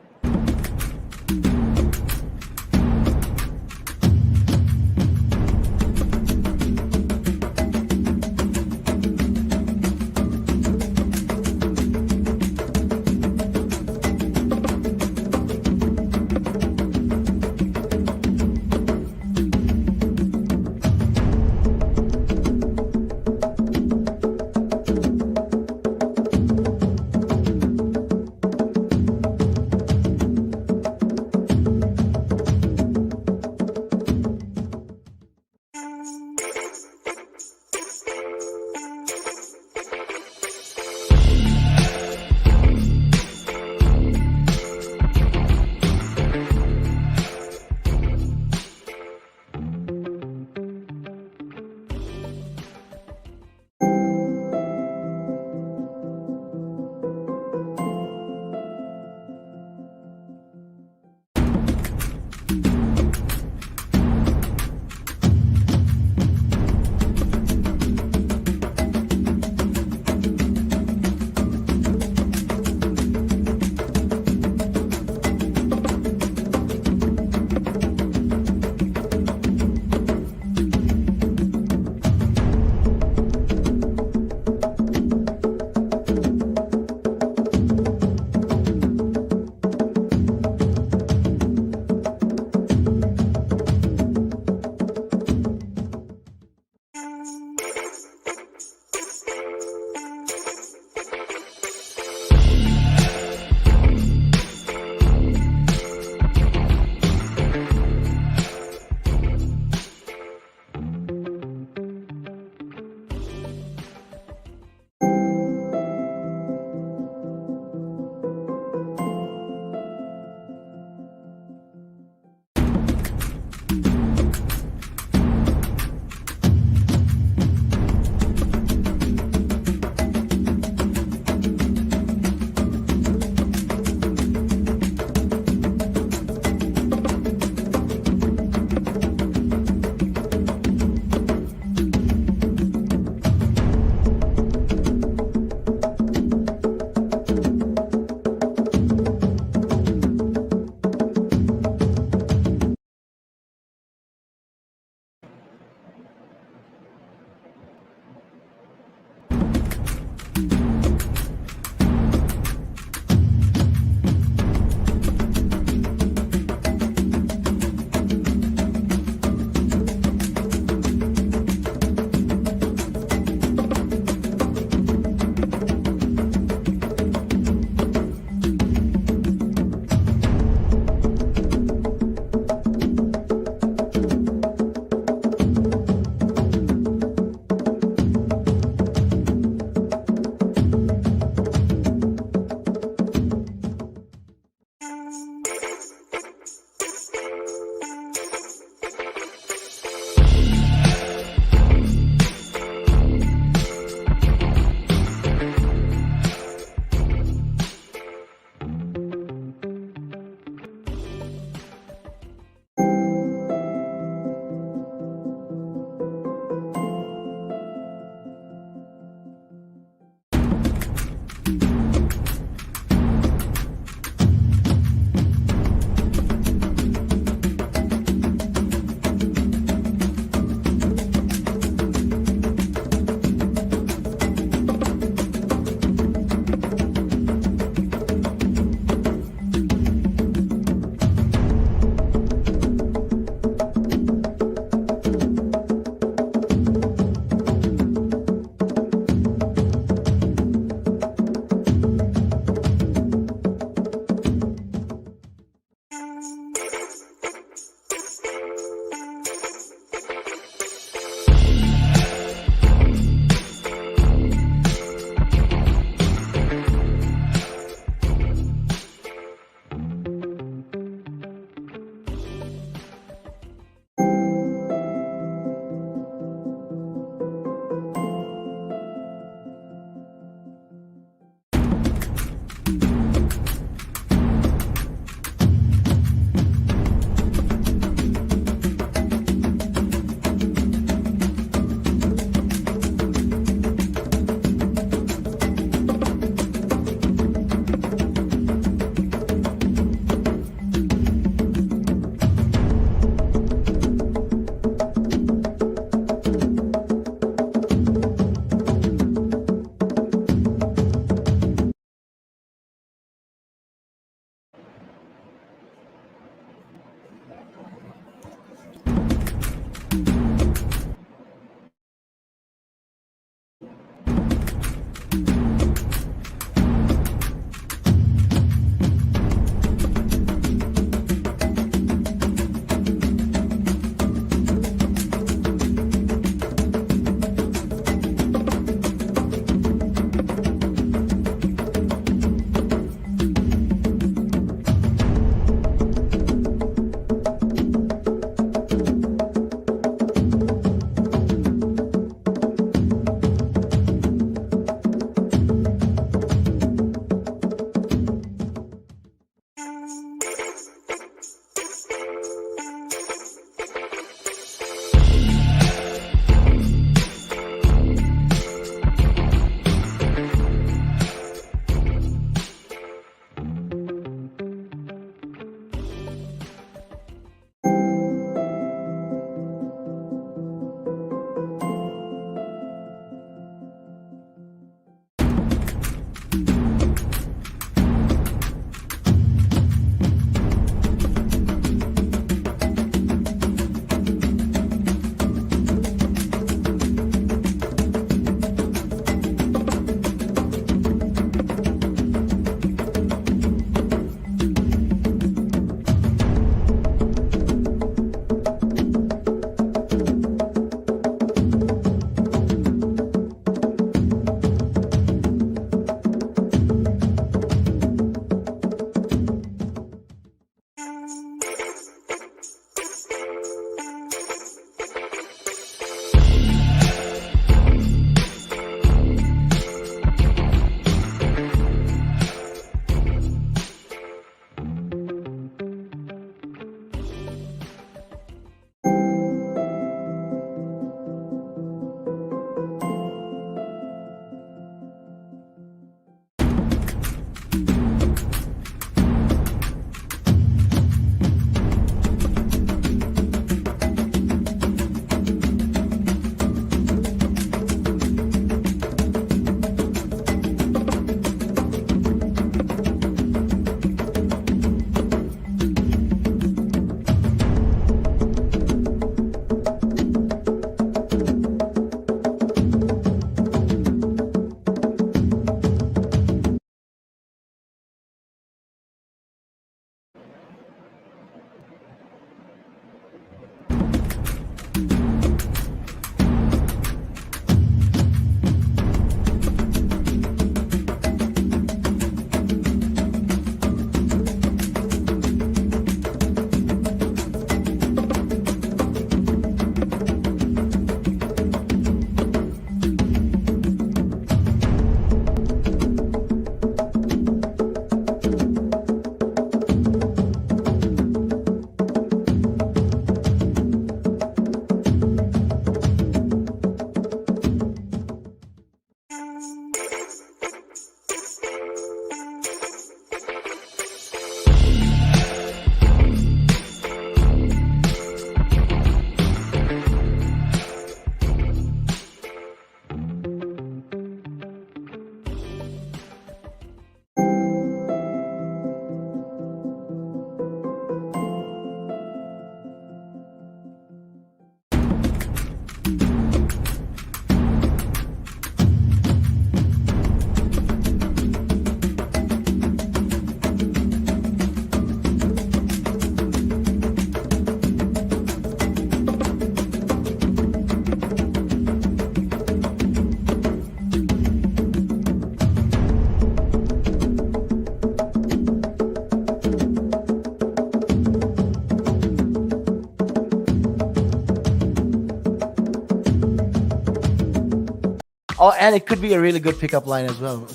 Oh, and it could be a really good pickup line as well.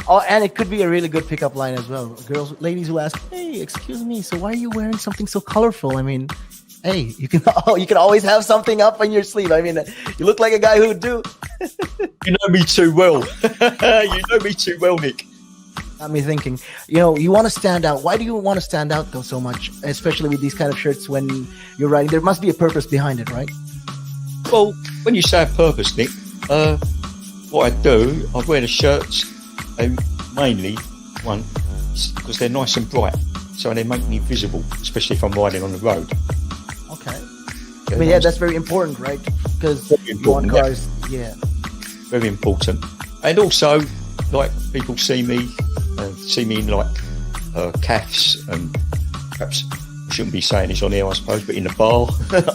Oh, and it could be a really good pickup line as well. Ladies who ask, "Hey, excuse me, so why are you wearing something so colorful?" I mean, hey, you can always have something up on your sleeve. I mean, you look like a guy who would do. You know me too well. You know me too well, Nick. Got me thinking. You want to stand out. Why do you want to stand out though so much, especially with these kind of shirts when you're riding? There must be a purpose behind it, right? Well, when you say a purpose, Nick, what I do, I wear the shirts, and mainly one because they're nice and bright, so they make me visible, especially if I'm riding on the road. Okay. I mean, yeah, that's very important, right? Because you want cars, yeah. Very important. And also, like, people see me in, like, calves, and perhaps I shouldn't be saying this on air, I suppose, but in the bar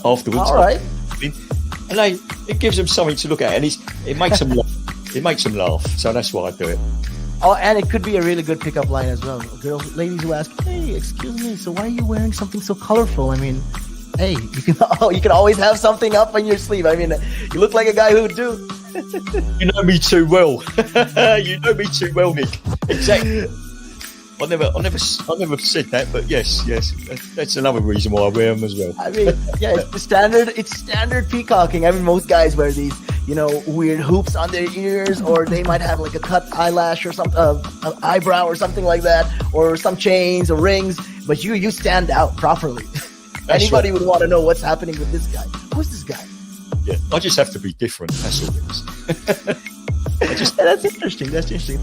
afterwards. All right. And it gives them something to look at, and it makes them laugh. It makes them laugh, so that's why I do it. Oh, and it could be a really good pickup line as well. Ladies who ask, "Hey, excuse me, so why are you wearing something so colorful?" I mean, hey, you can always have something up on your sleeve. I mean, you look like a guy who would do. You know me too well. You know me too well, Nick. Exactly. I never said that, but yes, that's another reason why I wear them as well. I mean, yeah, it's standard peacocking. I mean, most guys wear these, weird hoops on their ears, or they might have like a cut eyelash or some an eyebrow or something like that, or some chains or rings. But you stand out properly. Anybody would want to know what's happening with this guy. Who's this guy? Yeah, I just have to be different. That's all it is. Yeah, that's interesting.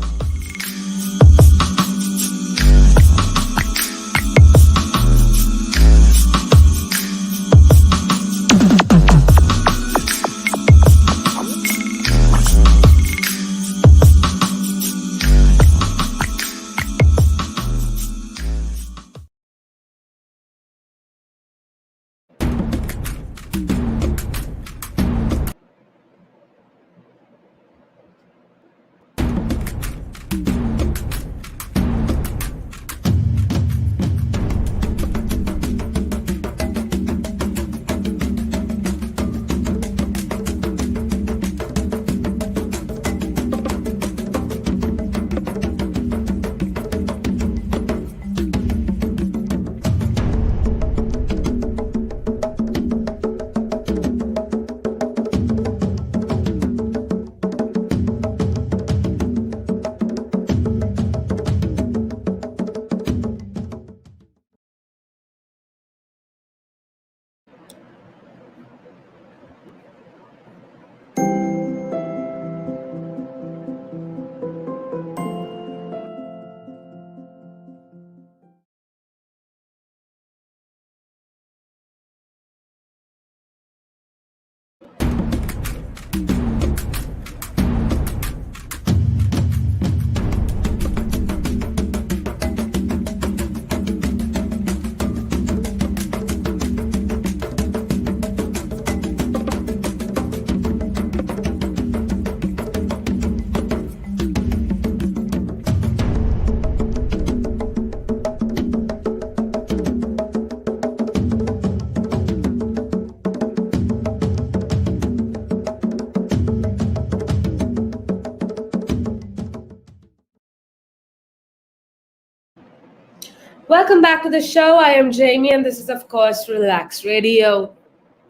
Welcome back to the show. I am Jaimmy, and this is, of course, Relaks Radio.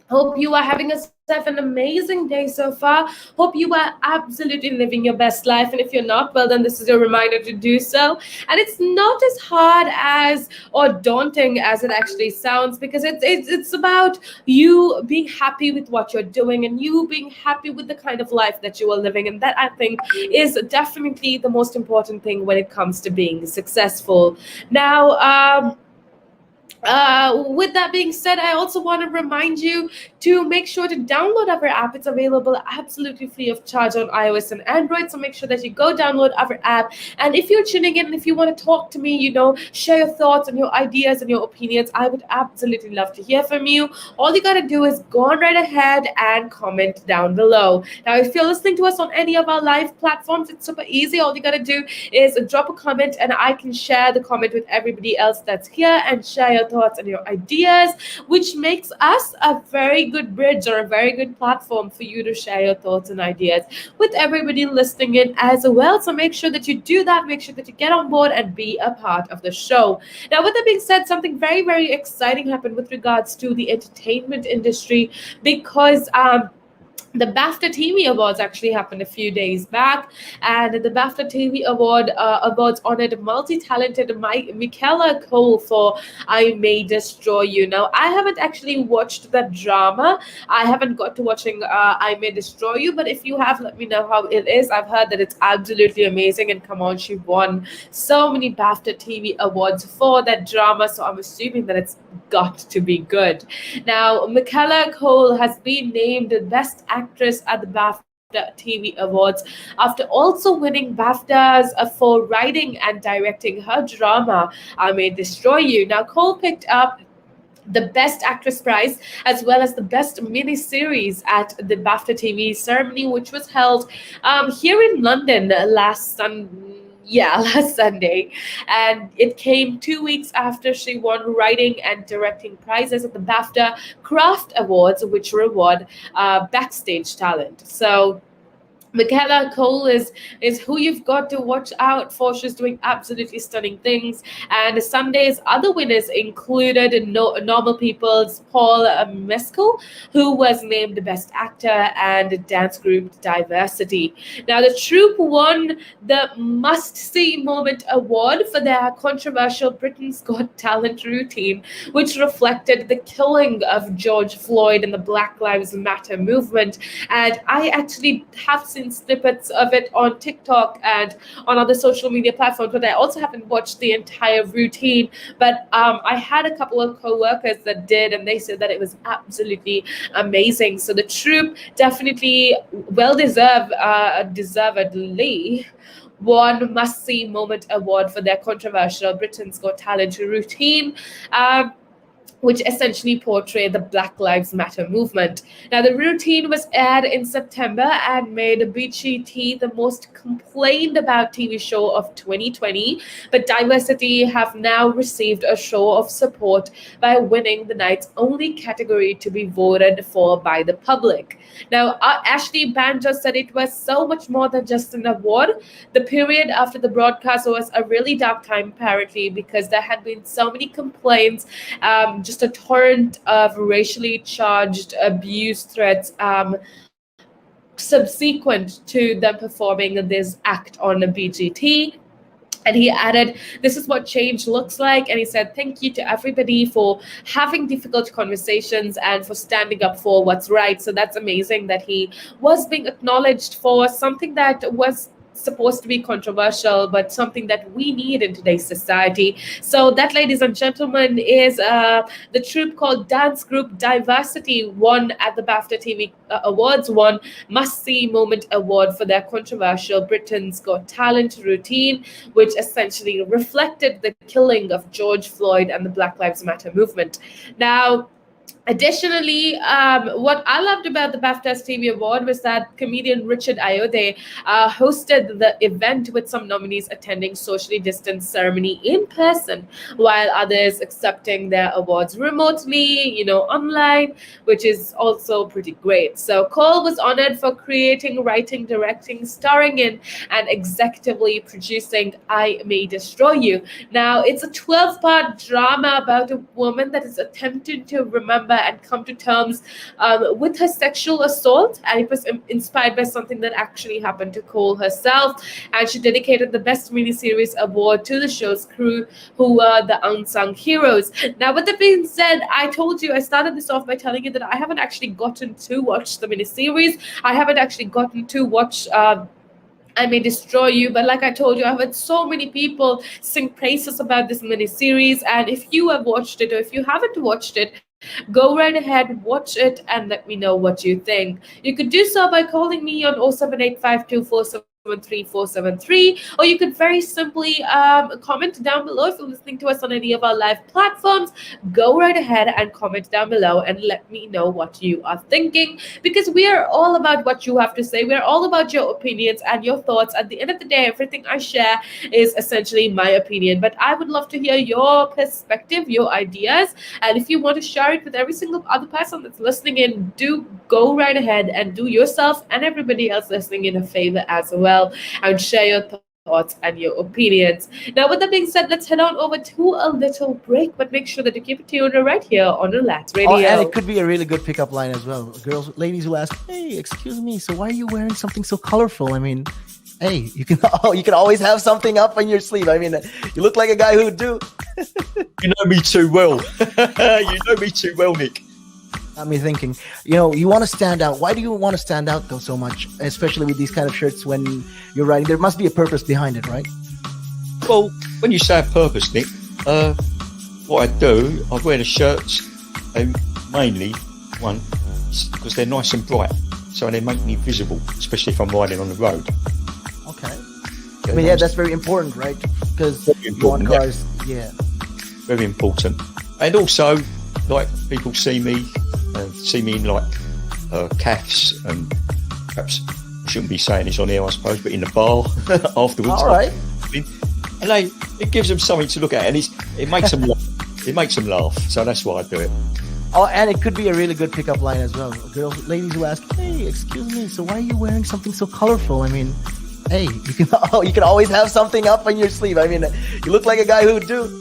Hope you are having yourself an amazing day so far. Hope you are absolutely living your best life. And if you're not, well, then this is a reminder to do so. And it's not as hard as or daunting as it actually sounds, because it's about you being happy with what you're doing and you being happy with the kind of life that you are living. And that, I think, is definitely the most important thing when it comes to being successful. Now, with that being said, I also want to remind you to make sure to download our app. It's available absolutely free of charge on iOS and Android. So make sure that you go download our app. And if you're tuning in, and if you want to talk to me, share your thoughts and your ideas and your opinions, I would absolutely love to hear from you. All you got to do is go on right ahead and comment down below. Now, if you're listening to us on any of our live platforms, it's super easy. All you got to do is drop a comment, and I can share the comment with everybody else that's here and share your your thoughts and your ideas, which makes us a very good bridge or a very good platform for you to share your thoughts and ideas with everybody listening in as well. So make sure that you do that. Make sure that you get on board and be a part of the show. Now, with that being said, something very, very exciting happened with regards to the entertainment industry because the BAFTA TV Awards actually happened a few days back, and the BAFTA TV Awards honored multi-talented Michaela Cole for "I May Destroy You." Now, I haven't actually watched the drama. I haven't got to watching "I May Destroy You," but if you have, let me know how it is. I've heard that it's absolutely amazing, and come on, she won so many BAFTA TV Awards for that drama, so I'm assuming that it's got to be good. Now, Michaela Cole has been named Best Actress at the BAFTA TV Awards after also winning BAFTAs for writing and directing her drama, I May Destroy You. Now, Cole picked up the Best Actress prize as well as the Best Miniseries at the BAFTA TV ceremony, which was held here in London last Sunday. Yeah, last Sunday. And it came 2 weeks after she won writing and directing prizes at the BAFTA Craft Awards, which reward backstage talent. So Michaela Cole is who you've got to watch out for. She's doing absolutely stunning things. And Sunday's other winners included Normal People's Paul Mescal, who was named Best Actor and Dance Group Diversity. Now, the troupe won the Must See Moment Award for their controversial Britain's Got Talent routine, which reflected the killing of George Floyd and the Black Lives Matter movement. And I actually have seen snippets of it on TikTok and on other social media platforms, but I also haven't watched the entire routine. But I had a couple of co-workers that did, and they said that it was absolutely amazing. So the troupe definitely deservedly won Must See Moment Award for their controversial Britain's Got Talent routine. Which essentially portray the Black Lives Matter movement. Now, the routine was aired in September and made BGT the most complained about TV show of 2020, but Diversity have now received a show of support by winning the night's only category to be voted for by the public. Now, Ashley Banjo said it was so much more than just an award. The period after the broadcast was a really dark time, apparently, because there had been so many complaints, just a torrent of racially charged abuse threats subsequent to them performing this act on a BGT. And he added, this is what change looks like. And he said, thank you to everybody for having difficult conversations and for standing up for what's right. So that's amazing that he was being acknowledged for something that was supposed to be controversial, but something that we need in today's society. So that, ladies and gentlemen, is the troupe called Dance Group Diversity won at the BAFTA TV Awards, won Must See Moment Award for their controversial Britain's Got Talent routine, which essentially reflected the killing of George Floyd and the Black Lives Matter movement. Now, additionally, what I loved about the BAFTA's TV Award was that comedian Richard Ayoade hosted the event with some nominees attending socially distanced ceremony in person, while others accepting their awards remotely, online, which is also pretty great. So Cole was honored for creating, writing, directing, starring in, and executively producing I May Destroy You. Now, it's a 12-part drama about a woman that is attempting to remember and come to terms with her sexual assault, and it was inspired by something that actually happened to Cole herself. And she dedicated the Best Miniseries Award to the show's crew, who were the unsung heroes. Now, with that being said, I told you, I started this off by telling you that I haven't actually gotten to watch the miniseries. I haven't actually gotten to watch I May Destroy You, but like I told you, I've had so many people sing praises about this miniseries. And if you have watched it, or if you haven't watched it, go right ahead, watch it, and let me know what you think. You could do so by calling me on 0785247 73473, or you could very simply comment down below. If you're listening to us on any of our live platforms, go right ahead and comment down below and let me know what you are thinking, because we are all about what you have to say. We're all about your opinions and your thoughts. At the end of the day, everything I share is essentially my opinion, but I would love to hear your perspective, your ideas, and if you want to share it with every single other person that's listening in, do go right ahead and do yourself and everybody else listening in a favor as well, and share your thoughts and your opinions. Now, with that being said, let's head on over to a little break, but make sure that you keep it tuned right here on Relax Oh, and Radio. it could be a really good pickup line as well. Girls, ladies who ask, "Hey, excuse me, so why are you wearing something so colorful?" I mean, hey, you can you can always have something up on your sleeve. I mean, you look like a guy who would do. You know me too well. You know me too well, Nick. Got me thinking. You want to stand out. Why do you want to stand out though so much, especially with these kind of shirts when you're riding? There must be a purpose behind it, right? Well, when you say a purpose, Nick, what I do, I wear the shirts mainly, one, because they're nice and bright, so they make me visible, especially if I'm riding on the road. Okay. I mean, yeah, that's very important, right? Because you want cars, yeah. Very important. And also, like, people see me in, like, calves, and perhaps I shouldn't be saying this on here, I suppose, but in the bar afterwards. All right. And it gives them something to look at, and it makes them laugh. It makes them laugh, so that's why I do it. Oh, and it could be a really good pickup line as well. Girls, ladies who ask, "Hey, excuse me, so why are you wearing something so colorful?" I mean, hey, you can always have something up on your sleeve. I mean, you look like a guy who would do.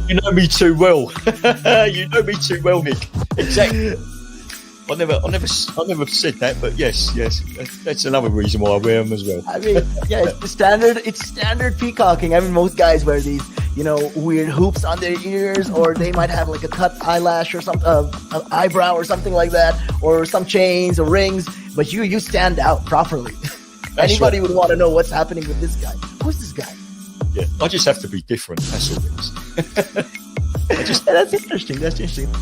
You know me too well. You know me too well, Nick. Exactly. I never said that, but yes, that's another reason why I wear them as well. I mean, yeah, it's standard peacocking. I mean, most guys wear these, weird hoops on their ears, or they might have like a cut eyelash or some eyebrow or something like that, or some chains or rings. But you stand out properly. Anybody would want to know what's happening with this guy. Who's this guy? Yeah, I just have to be different. That's all it is. That's interesting. That's interesting.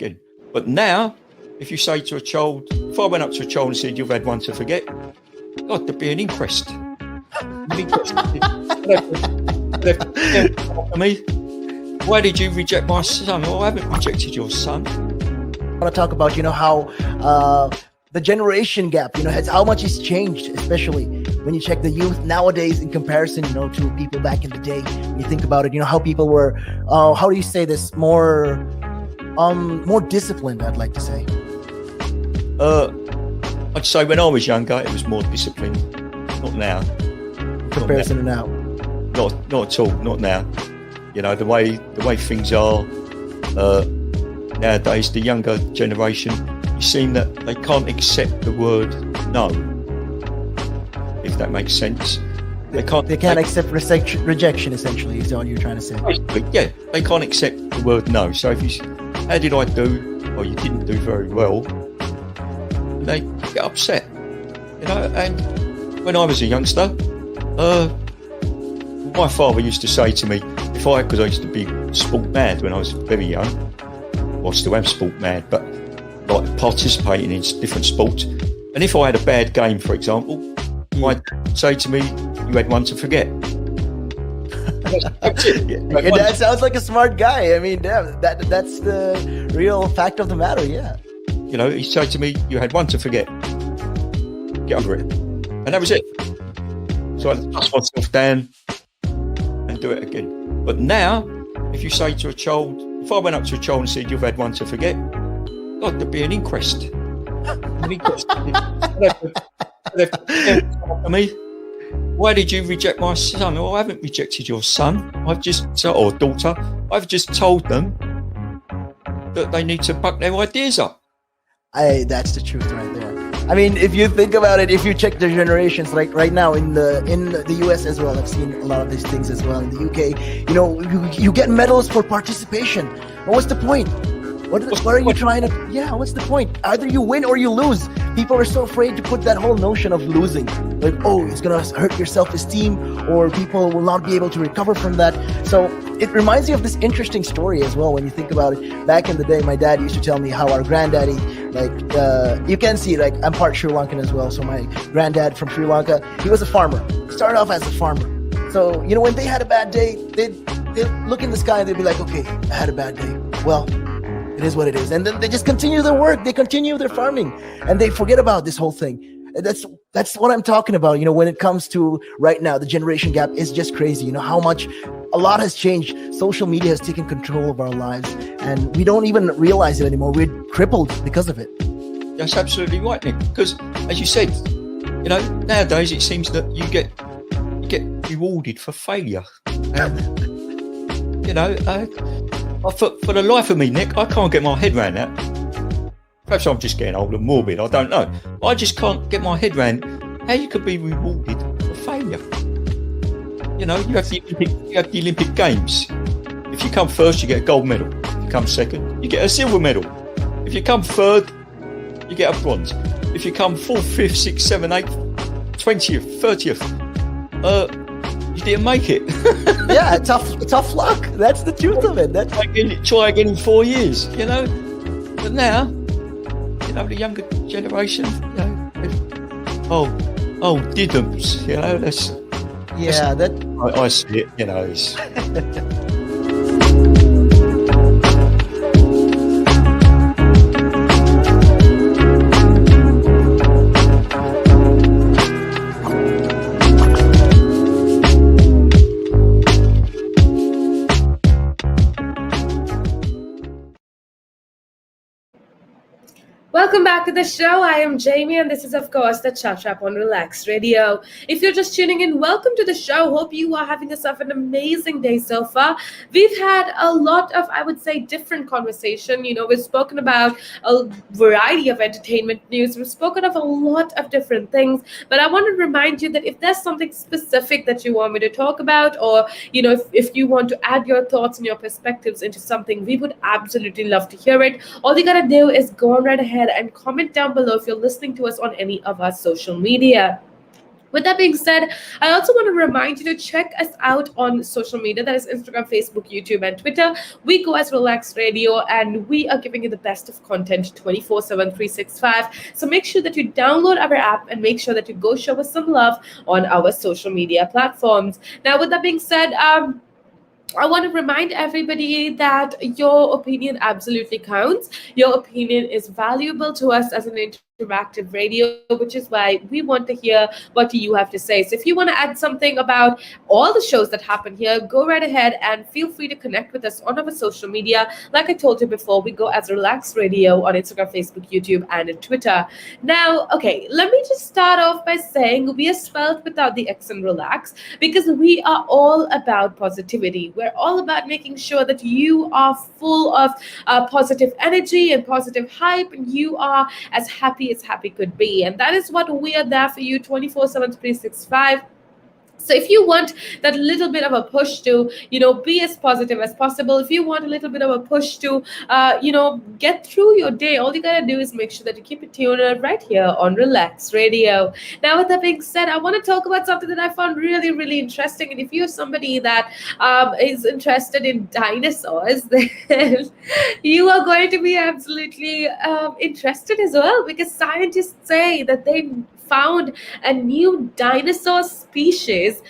again. But now, if you say to a child, if I went up to a child and said, you've had one to forget, God, there'd be an inquest. Me, why did you reject my son? Well, I haven't rejected your son. I want to talk about, how the generation gap, has how much it's changed, especially when you check the youth nowadays in comparison, to people back in the day. When you think about it, how people were, how do you say this, more disciplined, I'd like to say. I'd say when I was younger, it was more disciplined. Not now. In comparison to now. Not at all. Not now. The way things are nowadays, the younger generation, you seem that they can't accept the word no. If that makes sense. They can't accept rejection, essentially, is all you're trying to say. Yeah, they can't accept the word no. So if you, how did I do? Or you didn't do very well. And they get upset. And when I was a youngster, my father used to say to me, because I used to be sport mad when I was very young, well, I still am sport mad, but like participating in different sports. And if I had a bad game, for example, he might say to me, you had one to forget. That's it. And that sounds like a smart guy. I mean, that's the real fact of the matter, yeah. He said to me, you had one to forget. Get over it. And that was it. So I dust myself down and do it again. But now, if you say to a child, if I went up to a child and said, you've had one to forget, God, there'd be an inquest. An inquest. Me, why did you reject my son? Well, I haven't rejected your son. Or daughter. I've just told them that they need to buck their ideas up. That's the truth right there. I mean, if you think about it, if you check the generations, like right now in the US as well, I've seen a lot of these things as well. In the UK, you get medals for participation. But what's the point? What are you trying to? Yeah, what's the point? Either you win or you lose. People are so afraid to put that whole notion of losing. Like, oh, it's gonna hurt your self-esteem, or people will not be able to recover from that. So it reminds me of this interesting story as well. When you think about it, back in the day, my dad used to tell me how our granddaddy, you can see, I'm part Sri Lankan as well. So my granddad from Sri Lanka, he was a farmer. He started off as a farmer. So when they had a bad day, they'd look in the sky and they'd be like, okay, I had a bad day. Well, it is what it is. And then they just continue their work. They continue their farming and they forget about this whole thing. And that's what I'm talking about. When it comes to right now, the generation gap is just crazy. How much a lot has changed. Social media has taken control of our lives and we don't even realize it anymore. We're crippled because of it. That's absolutely right, Nick. Because as you said, nowadays it seems that you get rewarded for failure. For the life of me, Nick, I can't get my head around that. Perhaps I'm just getting old and morbid, I don't know. I just can't get my head around how you could be rewarded for failure. You have the Olympic Games. If you come first, you get a gold medal. If you come second, you get a silver medal. If you come third, you get a bronze. If you come 4th, 5th, 6th, 7th, 8th, 20th, 30th, you didn't make it. Yeah, tough luck. That's the truth of it. Try again in 4 years, But now, the younger generation, didn't, that's... Yeah, I see it, it's... Welcome back to the show. I am Jaimmy, and this is, of course, the Chat Wrap on Relaks Radio. If you're just tuning in, welcome to the show. Hope you are having yourself an amazing day so far. We've had a lot of, I would say, different conversation. We've spoken about a variety of entertainment news. We've spoken of a lot of different things. But I want to remind you that if there's something specific that you want me to talk about, or, if you want to add your thoughts and your perspectives into something, we would absolutely love to hear it. All you got to do is go on right ahead and comment down below if you're listening to us on any of our social media. With that being said, I also want to remind you to check us out on social media, that is Instagram, Facebook, YouTube, and Twitter. We go as Relax Radio, and we are giving you the best of content 24/7, 365. So make sure that you download our app and make sure that you go show us some love on our social media platforms. Now, with that being said, I want to remind everybody that your opinion absolutely counts. Your opinion is valuable to us as an interactive radio, which is why we want to hear what you have to say. So if you want to add something about all the shows that happen here, go right ahead and feel free to connect with us on our social media. Like I told you before, we go as Relax Radio on Instagram, Facebook, YouTube, and Twitter. Now, okay, let me just start off by saying we are spelled without the X in Relax because we are all about positivity. We're all about making sure that you are full of positive energy and positive hype, and you are as happy could be. And that is what we are there for you 24/7, 365. So if you want that little bit of a push to, be as positive as possible, if you want a little bit of a push to, get through your day, all you gotta do is make sure that you keep it tuned right here on Relax Radio. Now, with that being said, I want to talk about something that I found really, really interesting. And if you're somebody that is interested in dinosaurs, then you are going to be absolutely interested as well, because scientists say that they found a new dinosaur species,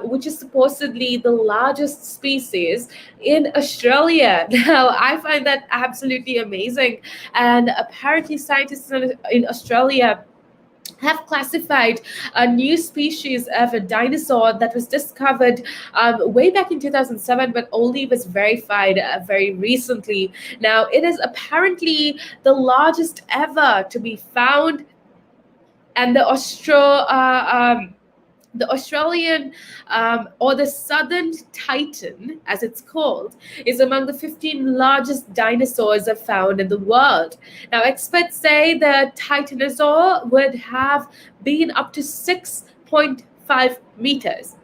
which is supposedly the largest species in Australia. Now, I find that absolutely amazing. And apparently, scientists in Australia have classified a new species of a dinosaur that was discovered way back in 2007, but only was verified very recently. Now, it is apparently the largest ever to be found, and the Australian or the Southern Titan, as it's called, is among the 15 largest dinosaurs are found in the world. Now, experts say the titanosaur would have been up to 6.5 meters,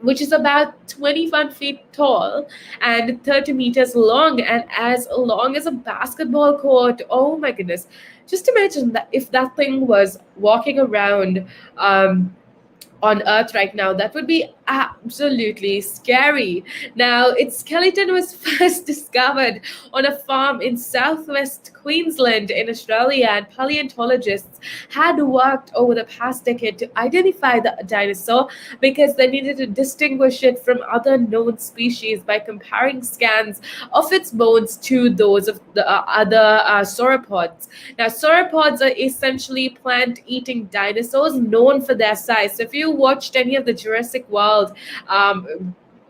which is about 21 feet tall and 30 meters long, and as long as a basketball court. Oh my goodness. Just imagine that if that thing was walking around on Earth right now, that would be absolutely scary. Now, its skeleton was first discovered on a farm in southwest Queensland in Australia, and paleontologists had worked over the past decade to identify the dinosaur because they needed to distinguish it from other known species by comparing scans of its bones to those of the other sauropods. Now, sauropods are essentially plant-eating dinosaurs known for their size. So if you watched any of the Jurassic World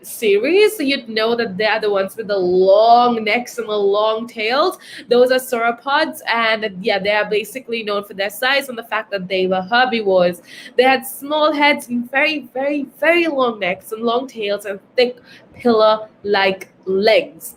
series, so you'd know that they're the ones with the long necks and the long tails. Those are sauropods, and yeah, they are basically known for their size and the fact that they were herbivores. They had small heads and very, very, very long necks and long tails and thick pillar-like legs.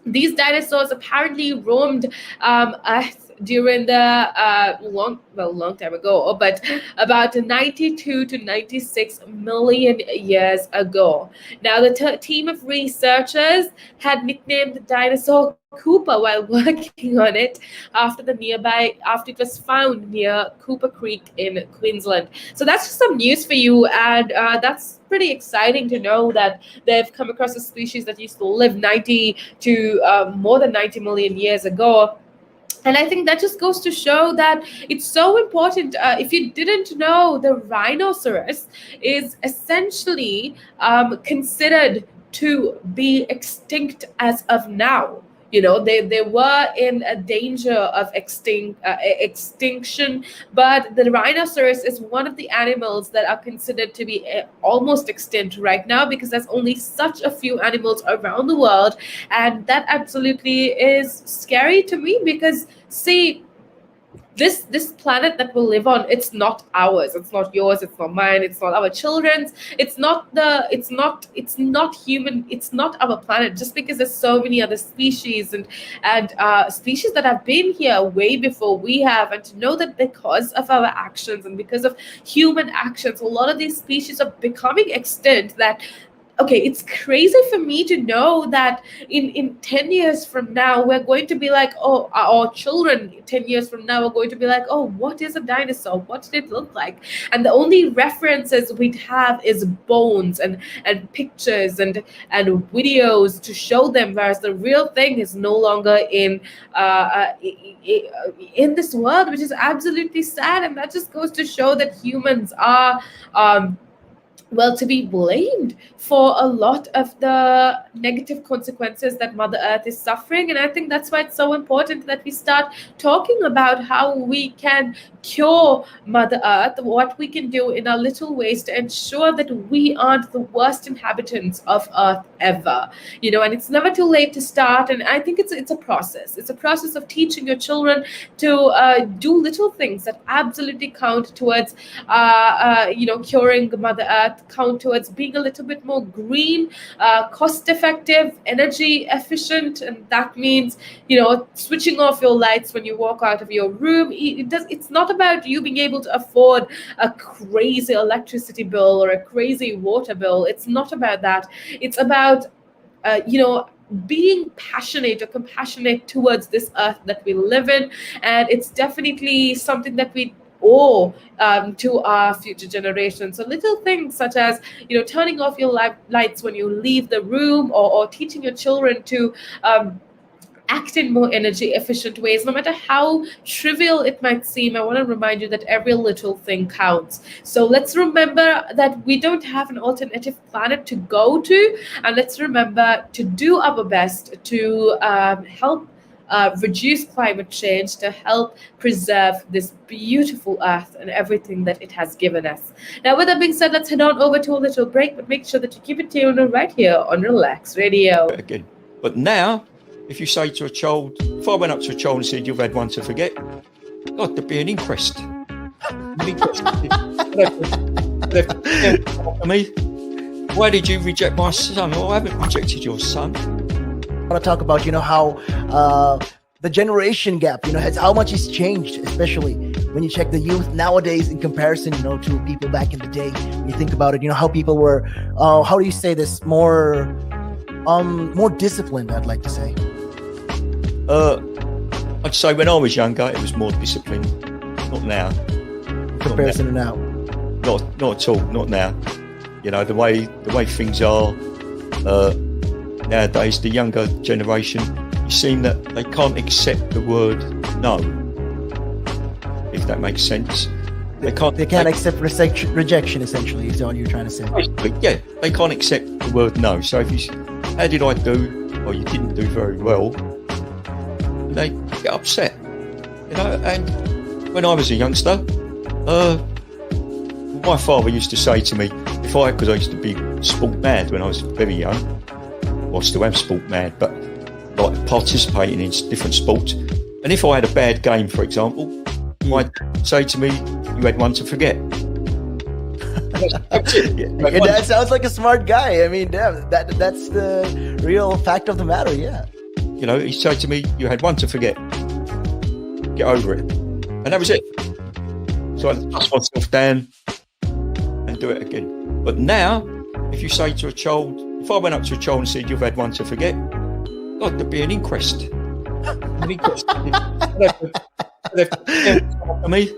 These dinosaurs apparently roamed Earth during the long time ago, but about 92 to 96 million years ago. Now, the team of researchers had nicknamed the dinosaur Cooper while working on it after it was found near Cooper Creek in Queensland. So that's just some news for you, and that's pretty exciting to know that they've come across a species that used to live 90 to more than 90 million years ago. And I think that just goes to show that it's so important. If you didn't know, the rhinoceros is essentially considered to be extinct as of now. They were in a danger of extinction, but the rhinoceros is one of the animals that are considered to be almost extinct right now, because there's only such a few animals around the world. And that absolutely is scary to me, because see, this planet that we live on, it's not ours, it's not yours, it's not mine, it's not our children's, it's not human, it's not our planet. Just because there's so many other species and species that have been here way before we have, and to know that because of our actions and because of human actions, a lot of these species are becoming extinct, that okay, it's crazy for me to know that in 10 years from now we're going to be like, oh, our children 10 years from now are going to be like, oh, what is a dinosaur, what did it look like? And the only references we'd have is bones and pictures and videos to show them, whereas the real thing is no longer in this world, which is absolutely sad. And that just goes to show that humans are well, to be blamed for a lot of the negative consequences that Mother Earth is suffering. And I think that's why it's so important that we start talking about how we can cure Mother Earth, what we can do in our little ways to ensure that we aren't the worst inhabitants of Earth ever. And it's never too late to start. And I think it's a process. It's a process of teaching your children to do little things that absolutely count towards, curing Mother Earth, count towards being a little bit more green, cost effective, energy efficient. And that means, switching off your lights when you walk out of your room. It's not about you being able to afford a crazy electricity bill or a crazy water bill. It's not about that. It's about, being passionate or compassionate towards this earth that we live in. And it's definitely something that we owe to our future generations. So little things such as, turning off your lights when you leave the room, or teaching your children to act in more energy efficient ways, no matter how trivial it might seem. I want to remind you that every little thing counts. So let's remember that we don't have an alternative planet to go to, and let's remember to do our best to help reduce climate change, to help preserve this beautiful earth and everything that it has given us. Now, with that being said, let's head on over to a little break, but make sure that you keep it tuned right here on Relax Radio. Again. But now, if you say to a child, if I went up to a child and said, you've had one to forget, God, there'd be an inquest. Me, why did you reject my son? Oh, I haven't rejected your son. I want to talk about, how the generation gap, has how much it's changed, especially when you check the youth nowadays in comparison, to people back in the day. When you think about it, how people were, how do you say this, more disciplined, I'd like to say. I'd say when I was younger, it was more disciplined. Not now. In comparison to now. Not at all. Not now. The way things are nowadays, the younger generation, you seem that they can't accept the word no. If that makes sense. They can't accept rejection, essentially, is all you're trying to say. Yeah, they can't accept the word no. So if you, how did I do? Or you didn't do very well. They get upset, and when I was a youngster, my father used to say to me, because I used to be sport mad when I was very young, well, I still am sport mad, but like participating in different sports, and if I had a bad game, for example, I'd say to me, you had one to forget. That sounds like a smart guy. I mean, damn, that's the real fact of the matter, yeah. He said to me, you had one to forget. Get over it. And that was it. So I dust myself down and do it again. But now, if you say to a child, if I went up to a child and said, you've had one to forget, God, there'd be an inquest. An inquest. Me,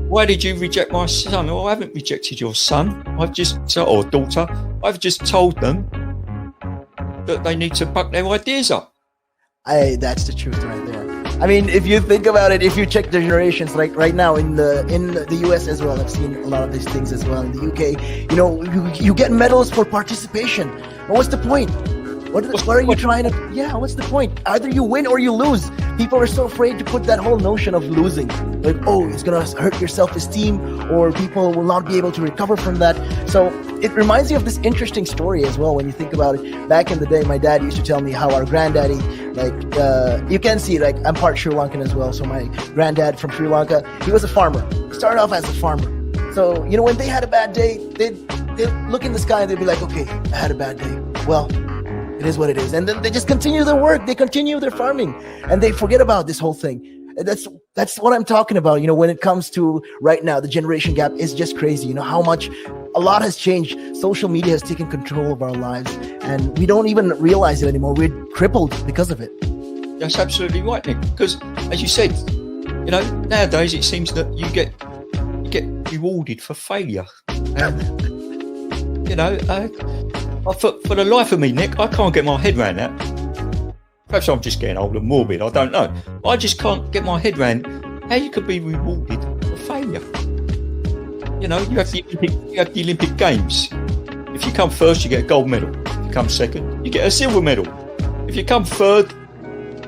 why did you reject my son? Oh, I haven't rejected your son. Or daughter. I've just told them that they need to buck their ideas up. That's the truth right there. I mean, if you think about it, if you check the generations, like right now in the US as well, I've seen a lot of these things as well. In the UK, you get medals for participation. But what's the point? What are you trying to? Yeah, what's the point? Either you win or you lose. People are so afraid to put that whole notion of losing. Like, oh, it's gonna hurt your self-esteem, or people will not be able to recover from that. So it reminds me of this interesting story as well. When you think about it, back in the day, my dad used to tell me how our granddaddy, you can see, like, I'm part Sri Lankan as well. So my granddad from Sri Lanka, he was a farmer. He started off as a farmer. So when they had a bad day, they'd look in the sky and they'd be like, okay, I had a bad day. Well, it is what it is. And then they just continue their work. They continue their farming. And they forget about this whole thing. That's what I'm talking about. When it comes to right now, the generation gap is just crazy. How much a lot has changed. Social media has taken control of our lives, and we don't even realize it anymore. We're crippled because of it. That's absolutely right, Nick. Because as you said, nowadays it seems that you get rewarded for failure. For the life of me, Nick, I can't get my head around that. Perhaps I'm just getting old and morbid, I don't know. I just can't get my head around how you could be rewarded for failure. You have the Olympic Games. If you come first, you get a gold medal. If you come second, you get a silver medal. If you come third,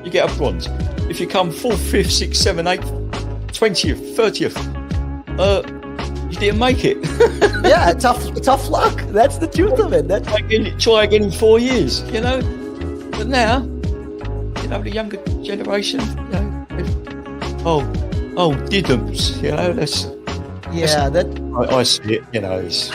you get a bronze. If you come 4th, 5th, 6th, 7th, 8th, 20th, 30th, you didn't make it. Yeah, tough luck. That's the truth of it. Try again in 4 years, But now, the younger generation, diddums, I see it, it's...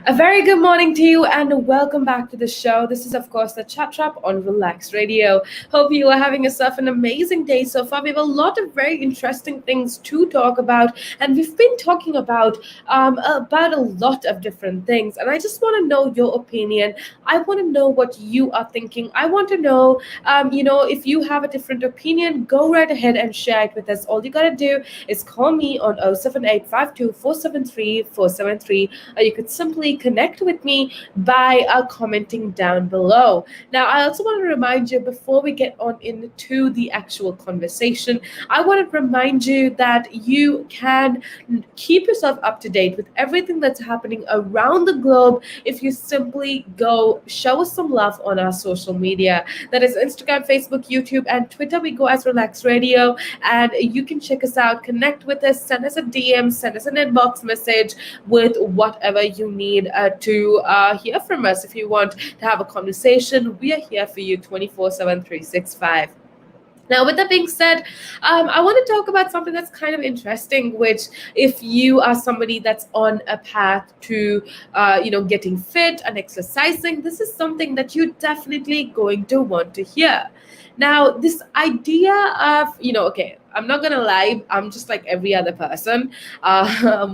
A very good morning to you and welcome back to the show. This is, of course, the Chat Trap on Relax Radio. Hope you are having yourself an amazing day so far. We have a lot of very interesting things to talk about, and we've been talking about a lot of different things. And I just want to know your opinion. I want to know what you are thinking. I want to know, if you have a different opinion, go right ahead and share it with us. All you got to do is call me on 07852 473 473, or you could simply connect with me by commenting down below. Now, I also want to remind you before we get on into the actual conversation, I want to remind you that you can keep yourself up to date with everything that's happening around the globe if you simply go show us some love on our social media. That is Instagram, Facebook, YouTube, and Twitter. We go as Relax Radio, and you can check us out, connect with us, send us a DM, send us an inbox message with whatever you need to hear from us. If you want to have a conversation, we are here for you 24/7, 365. Now, with that being said, I want to talk about something that's kind of interesting, which if you are somebody that's on a path to, getting fit and exercising, this is something that you're definitely going to want to hear. Now, this idea of, okay, I'm not going to lie, I'm just like every other person.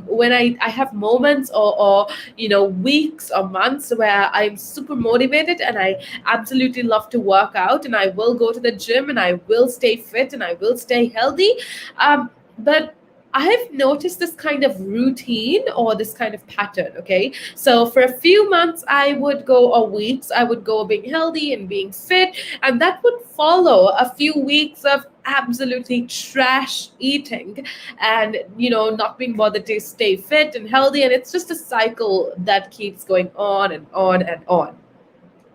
When I have moments or weeks or months where I'm super motivated and I absolutely love to work out and I will go to the gym and I will stay fit and I will stay healthy. But I have noticed this kind of routine or this kind of pattern. Okay. So for a few months, I would go, or weeks, I would go being healthy and being fit. And that would follow a few weeks of absolutely trash eating and, not being bothered to stay fit and healthy. And it's just a cycle that keeps going on and on and on.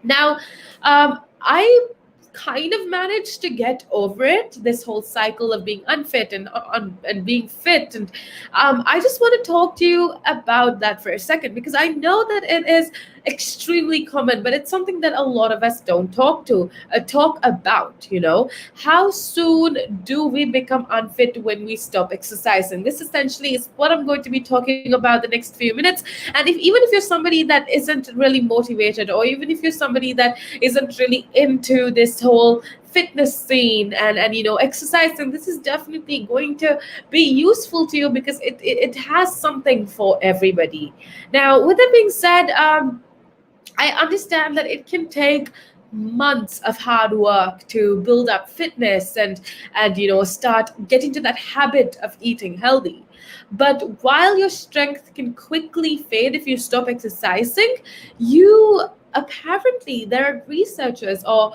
Now, I kind of managed to get over it, this whole cycle of being unfit and being fit. And I just want to talk to you about that for a second, because I know that extremely common, but it's something that a lot of us don't talk about. How soon do we become unfit when we stop exercising? This essentially is what I'm going to be talking about the next few minutes. And if even if you're somebody that isn't really motivated, or even if you're somebody that isn't really into this whole fitness scene and exercising, this is definitely going to be useful to you, because it has something for everybody. Now, with that being said, I understand that it can take months of hard work to build up fitness and start getting to that habit of eating healthy. But while your strength can quickly fade if you stop exercising, you apparently there are researchers, or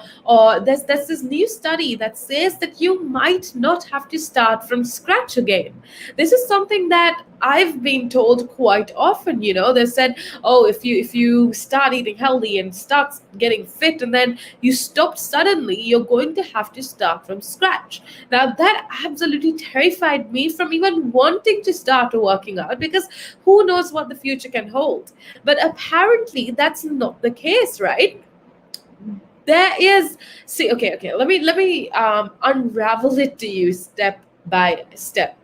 there's this new study that says that you might not have to start from scratch again. This is something that I've been told quite often. They said, oh, if you start eating healthy and start getting fit, and then you stop suddenly, you're going to have to start from scratch. Now, that absolutely terrified me from even wanting to start working out, because who knows what the future can hold. But apparently that's not the case, right? There is, see, okay, let me unravel it to you step by step.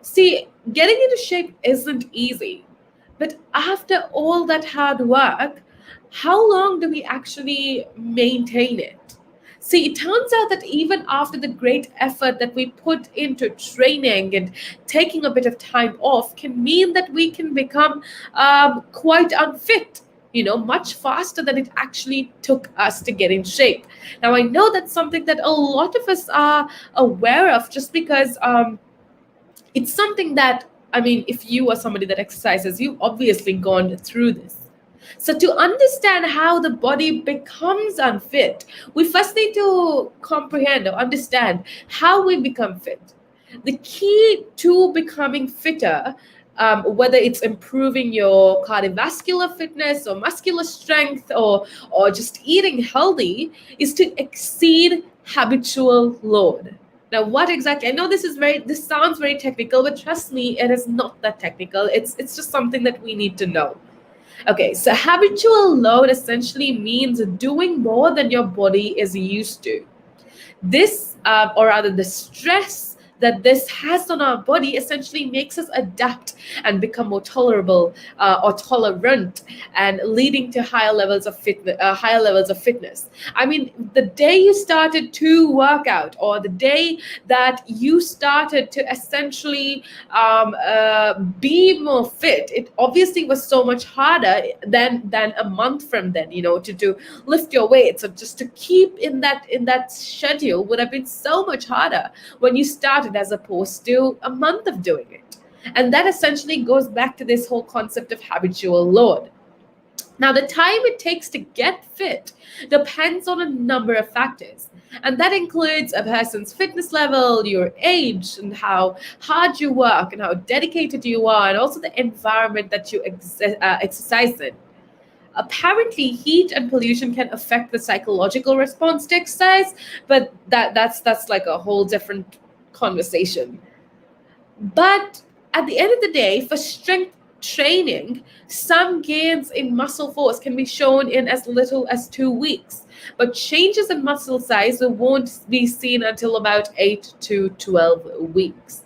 See, getting into shape isn't easy, but after all that hard work, how long do we actually maintain it? See, it turns out that even after the great effort that we put into training and taking a bit of time off can mean that we can become quite unfit, much faster than it actually took us to get in shape. Now, I know that's something that a lot of us are aware of, just because it's something that, I mean, if you are somebody that exercises, you've obviously gone through this. So, to understand how the body becomes unfit, we first need to comprehend or understand how we become fit. The key to becoming fitter, whether it's improving your cardiovascular fitness or muscular strength, or just eating healthy, is to exceed habitual load. Now, what exactly? I know this sounds very technical, but trust me, it is not that technical. It's just something that we need to know. Okay, so habitual load essentially means doing more than your body is used to. This, or rather, the stress that this has on our body essentially makes us adapt and become more tolerable, or tolerant, and leading to higher levels of fitness. I mean, the day you started to work out, or the day that you started to essentially be more fit, it obviously was so much harder than a month from then. To lift your weights, or just to keep in that schedule would have been so much harder when you started, as opposed to a month of doing it. And that essentially goes back to this whole concept of habitual load. Now, the time it takes to get fit depends on a number of factors. And that includes a person's fitness level, your age, and how hard you work, and how dedicated you are, and also the environment that you exercise in. Apparently, heat and pollution can affect the psychological response to exercise, but that's like a whole different conversation. But at the end of the day, for strength training, some gains in muscle force can be shown in as little as 2 weeks. But changes in muscle size won't be seen until about 8 to 12 weeks.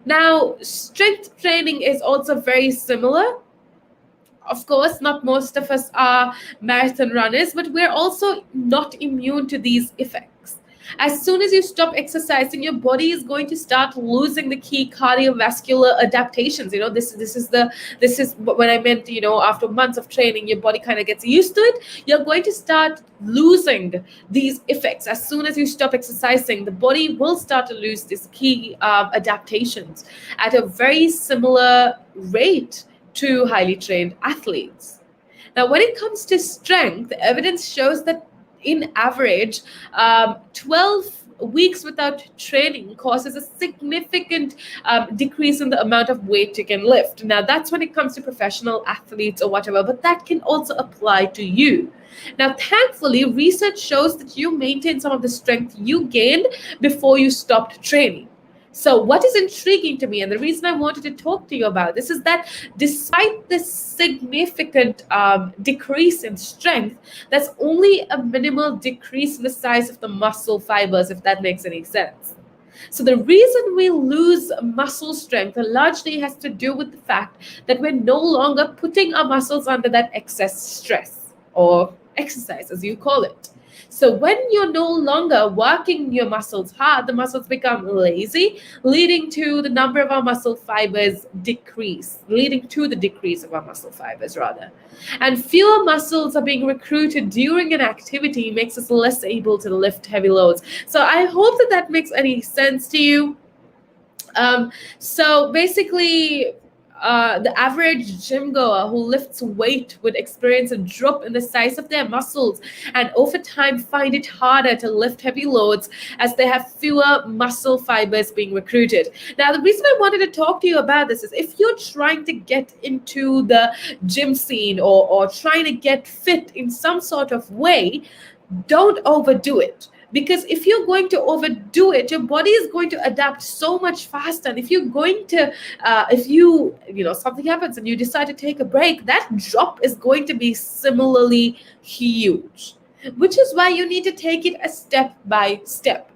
Now, strength training is also very similar. Of course, not most of us are marathon runners, but we're also not immune to these effects. As soon as you stop exercising, your body is going to start losing the key cardiovascular adaptations. This is when I meant, after months of training, your body kind of gets used to it. You're going to start losing these effects. As soon as you stop exercising, the body will start to lose these key adaptations at a very similar rate to highly trained athletes. Now, when it comes to strength, evidence shows that in average, 12 weeks without training causes a significant decrease in the amount of weight you can lift. Now, that's when it comes to professional athletes or whatever, but that can also apply to you. Now, thankfully, research shows that you maintain some of the strength you gained before you stopped training. So, what is intriguing to me, and the reason I wanted to talk to you about this, is that despite this significant decrease in strength, there's only a minimal decrease in the size of the muscle fibers, if that makes any sense. So, the reason we lose muscle strength largely has to do with the fact that we're no longer putting our muscles under that excess stress or exercise, as you call it. So when you're no longer working your muscles hard, the muscles become lazy, leading to the number of our muscle fibers decrease, leading to the decrease of our muscle fibers rather. And fewer muscles are being recruited during an activity makes us less able to lift heavy loads. So I hope that that makes any sense to you. So basically, the average gym goer who lifts weight would experience a drop in the size of their muscles and over time find it harder to lift heavy loads as they have fewer muscle fibers being recruited. Now, the reason I wanted to talk to you about this is if you're trying to get into the gym scene or trying to get fit in some sort of way, don't overdo it. Because if you're going to overdo it, your body is going to adapt so much faster. And if you're going to, if you know, something happens and you decide to take a break, that drop is going to be similarly huge. Which is why you need to take it a step by step.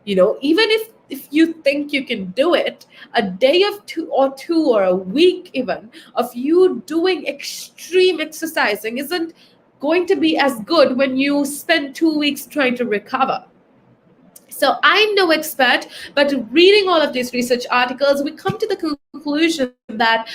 You know, even if you think you can do it, a day of two or a week even of you doing extreme exercising isn't going to be as good when you spend 2 weeks trying to recover. So I'm no expert, but reading all of these research articles, we come to the conclusion that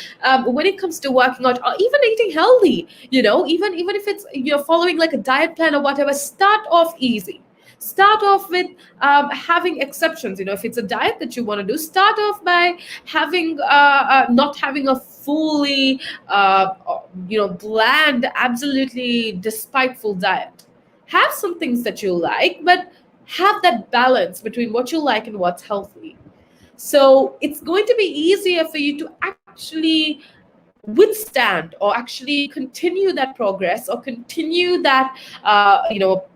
when it comes to working out or even eating healthy, you know, even if it's you're following like a diet plan or whatever, start off easy. Start off with having exceptions. You know, if it's a diet that you want to do, start off by having not having a fully bland, absolutely despiteful diet. Have some things that you like, but have that balance between what you like and what's healthy. So it's going to be easier for you to actually withstand or actually continue that progress or continue that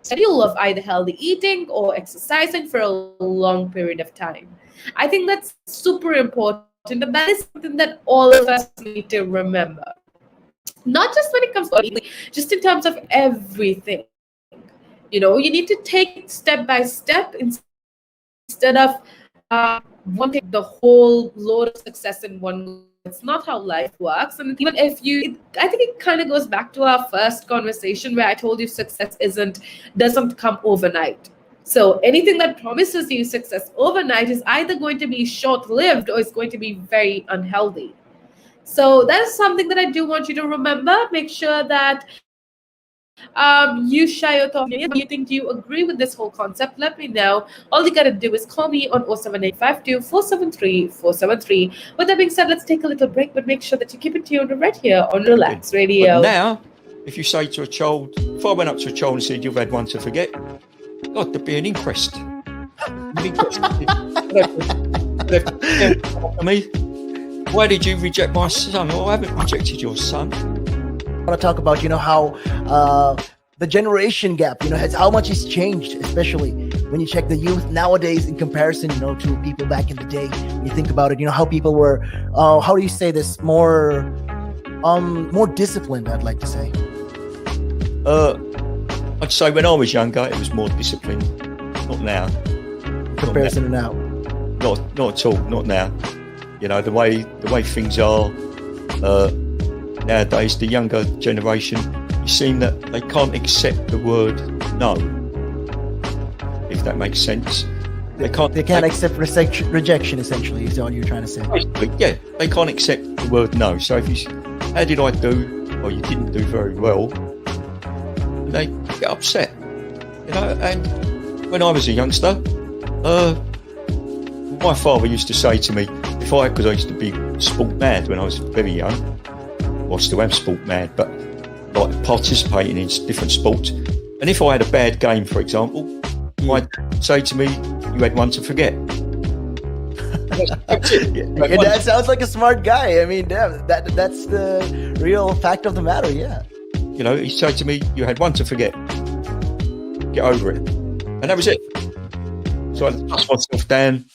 schedule of either healthy eating or exercising for a long period of time. I think that's super important, and that is something that all of us need to remember, not just when it comes to eating, just in terms of everything. You know, you need to take it step by step instead of wanting the whole load of success in one go. It's not how life works. And even if I think it kind of goes back to our first conversation where I told you success doesn't come overnight. So anything that promises you success overnight is either going to be short-lived or it's going to be very unhealthy. So that is something that I do want you to remember. Make sure that you share your thoughts. If you think you agree with this whole concept, let me know. All you gotta do is call me on 07852 473 473. With that being said, let's take a little break, but make sure that you keep it tuned right here on Relaks Radio. But now, if you say to a child, if I went up to a child and said, "You've had one to forget," God, there'd be an inquest. Me, why did you reject my son? Well, I haven't rejected your son. I want to talk about, how the generation gap, how much it's changed, especially when you check the youth nowadays in comparison, to people back in the day. When you think about it, how people were, how do you say this, more disciplined, I'd like to say. I'd say when I was younger, it was more disciplined. Not now. In comparison to now. Not at all. Not now. The way things are. Nowadays, the younger generation, you seem that they can't accept the word no, if that makes sense. They can't accept rejection, essentially, is what you're trying to say. Yeah, they can't accept the word no. So if you, how did I do, or you didn't do very well, they get upset. And when I was a youngster, my father used to say to me, because I used to be sport mad when I was very young, I still am sport mad, but like participating in different sports. And if I had a bad game, for example, I'd say to me, "You had one to forget." That's it. Yeah, that sounds like a smart guy. I mean, damn, that's the real fact of the matter. Yeah. He'd say to me, "You had one to forget. Get over it," and that was it. So I dust myself down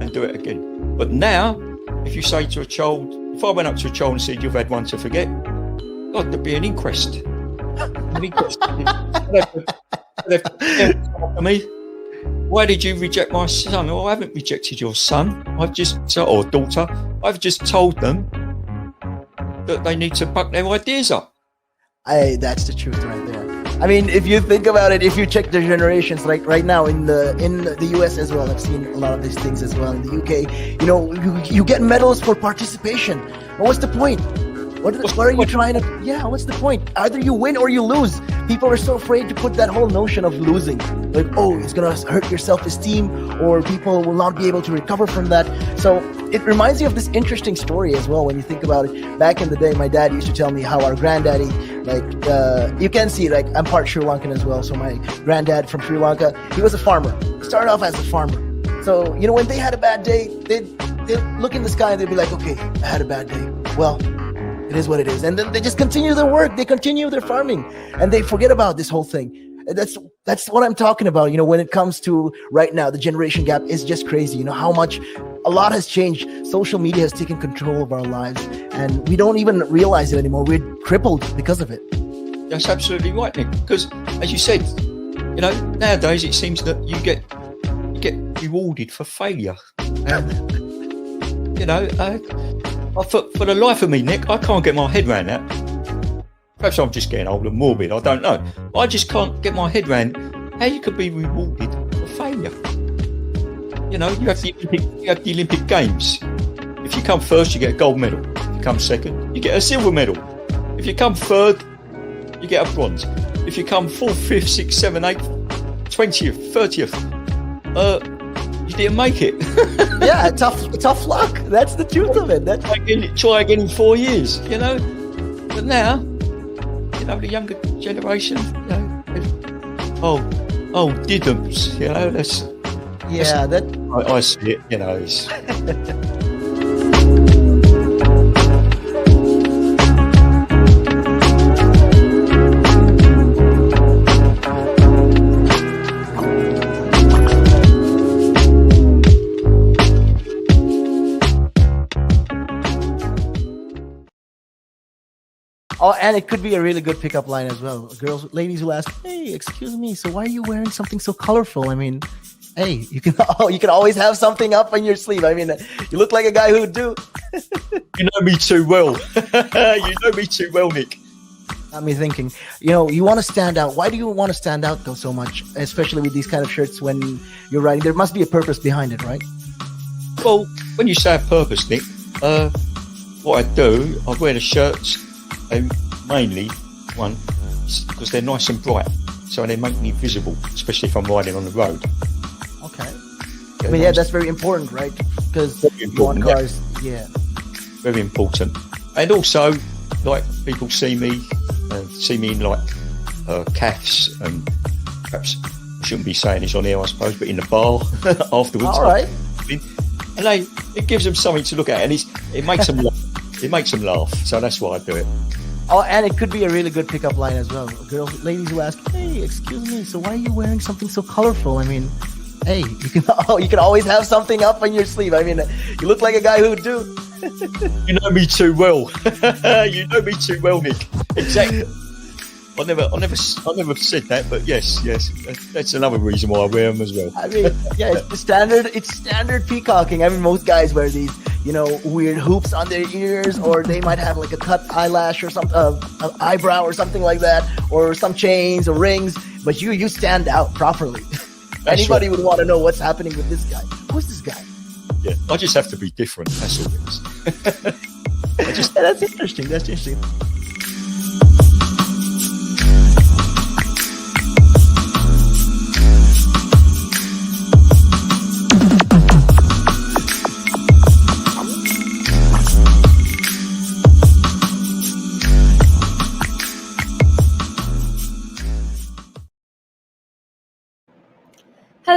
and do it again. But now, if you say to a child, if I went up to a child and said, you've had one to forget, God, there'd be an inquest. An inquest. They'd have to tell me, why did you reject my son? Oh, I haven't rejected your son. Or daughter. I've just told them that they need to buck their ideas up. That's the truth right there. I mean, if you think about it, if you check the generations, like right now in the US as well, I've seen a lot of these things as well in the UK. You know, you get medals for participation. But what's the point? What are you trying to? Yeah, what's the point? Either you win or you lose. People are so afraid to put that whole notion of losing, like, oh, it's gonna hurt your self-esteem, or people will not be able to recover from that. So it reminds you of this interesting story as well when you think about it. Back in the day, my dad used to tell me how our granddaddy, like, you can see, like, I'm part Sri Lankan as well. So my granddad from Sri Lanka, he was a farmer. He started off as a farmer. So, you know, when they had a bad day, they'd look in the sky and they'd be like, okay, I had a bad day. Well, it is what it is. And then they just continue their work. They continue their farming and they forget about this whole thing. That's what I'm talking about. You know, when it comes to right now, the generation gap is just crazy. You know, how much a lot has changed. Social media has taken control of our lives and we don't even realize it anymore. We're crippled because of it. That's absolutely right, Nick. Because as you said, you know, nowadays it seems that you get rewarded for failure. You know, for the life of me, Nick, I can't get my head around that. Perhaps I'm just getting old and morbid, I don't know. I just can't get my head around how you could be rewarded for failure. You know, you have the Olympic Games. If you come first, you get a gold medal. If you come second, you get a silver medal. If you come third, you get a bronze. If you come 4th, 5th, 6th, 7th, 8th, 20th, 30th, you didn't make it. Yeah, tough luck. That's the truth of it. Try again in 4 years, you know. But now, you know, the younger generation, you know, didn't, you know, I see it, you know. It's, Oh, and it could be a really good pickup line as well. Ladies will ask, "Hey, excuse me, so why are you wearing something so colorful?" I mean, hey, you can always have something up on your sleeve. I mean, you look like a guy who would do. You know me too well. You know me too well, Nick. Got me thinking. You know, you want to stand out. Why do you want to stand out though so much, especially with these kind of shirts when you're riding? There must be a purpose behind it, right? Well, when you say a purpose, Nick, what I do, I wear the shirts. Mainly, one, because they're nice and bright, so they make me visible, especially if I'm riding on the road. Okay. I mean, yeah, that's very important, right? Because you want cars, yeah. Very important. And also, like, people see me in, like, calves, and perhaps I shouldn't be saying this on air, I suppose, but in the bar afterwards. All right. And it gives them something to look at, and it makes them laugh. It makes them laugh, so that's why I do it. Oh, and it could be a really good pickup line as well. Ladies will ask, "Hey, excuse me, so why are you wearing something so colorful?" I mean, hey, you can always have something up on your sleeve. I mean, you look like a guy who would do. You know me too well. You know me too well, Nick. Exactly. I never said that, but yes, that's another reason why I wear them as well. I mean, yeah, it's standard peacocking. I mean, most guys wear these, you know, weird hoops on their ears, or they might have like a cut eyelash or some an eyebrow or something like that, or some chains or rings. But you stand out properly. Anybody would want to know what's happening with this guy. Who's this guy? Yeah, I just have to be different. That's all it is. Yeah, that's interesting. That's interesting.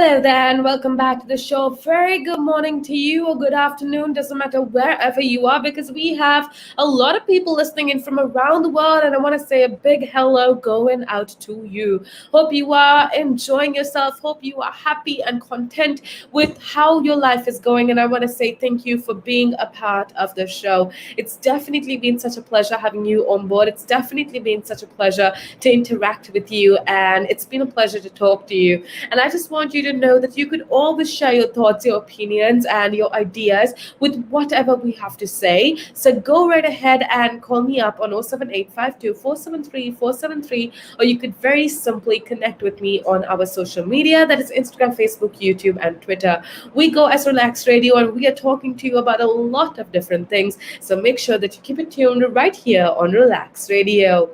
Hello there, and welcome back to the show. Very good morning to you, or good afternoon, doesn't matter wherever you are, because we have a lot of people listening in from around the world, and I want to say a big hello going out to you. Hope you are enjoying yourself, hope you are happy and content with how your life is going, and I want to say thank you for being a part of the show. It's definitely been such a pleasure having you on board. It's definitely been such a pleasure to interact with you, and it's been a pleasure to talk to you. And I just want you to know that you could always share your thoughts, your opinions, and your ideas with whatever we have to say. So go right ahead and call me up on 07852 or you could very simply connect with me on our social media, that is Instagram, Facebook, YouTube, and Twitter. We go as Relax Radio, and we are talking to you about a lot of different things. So make sure that you keep it tuned right here on Relax Radio.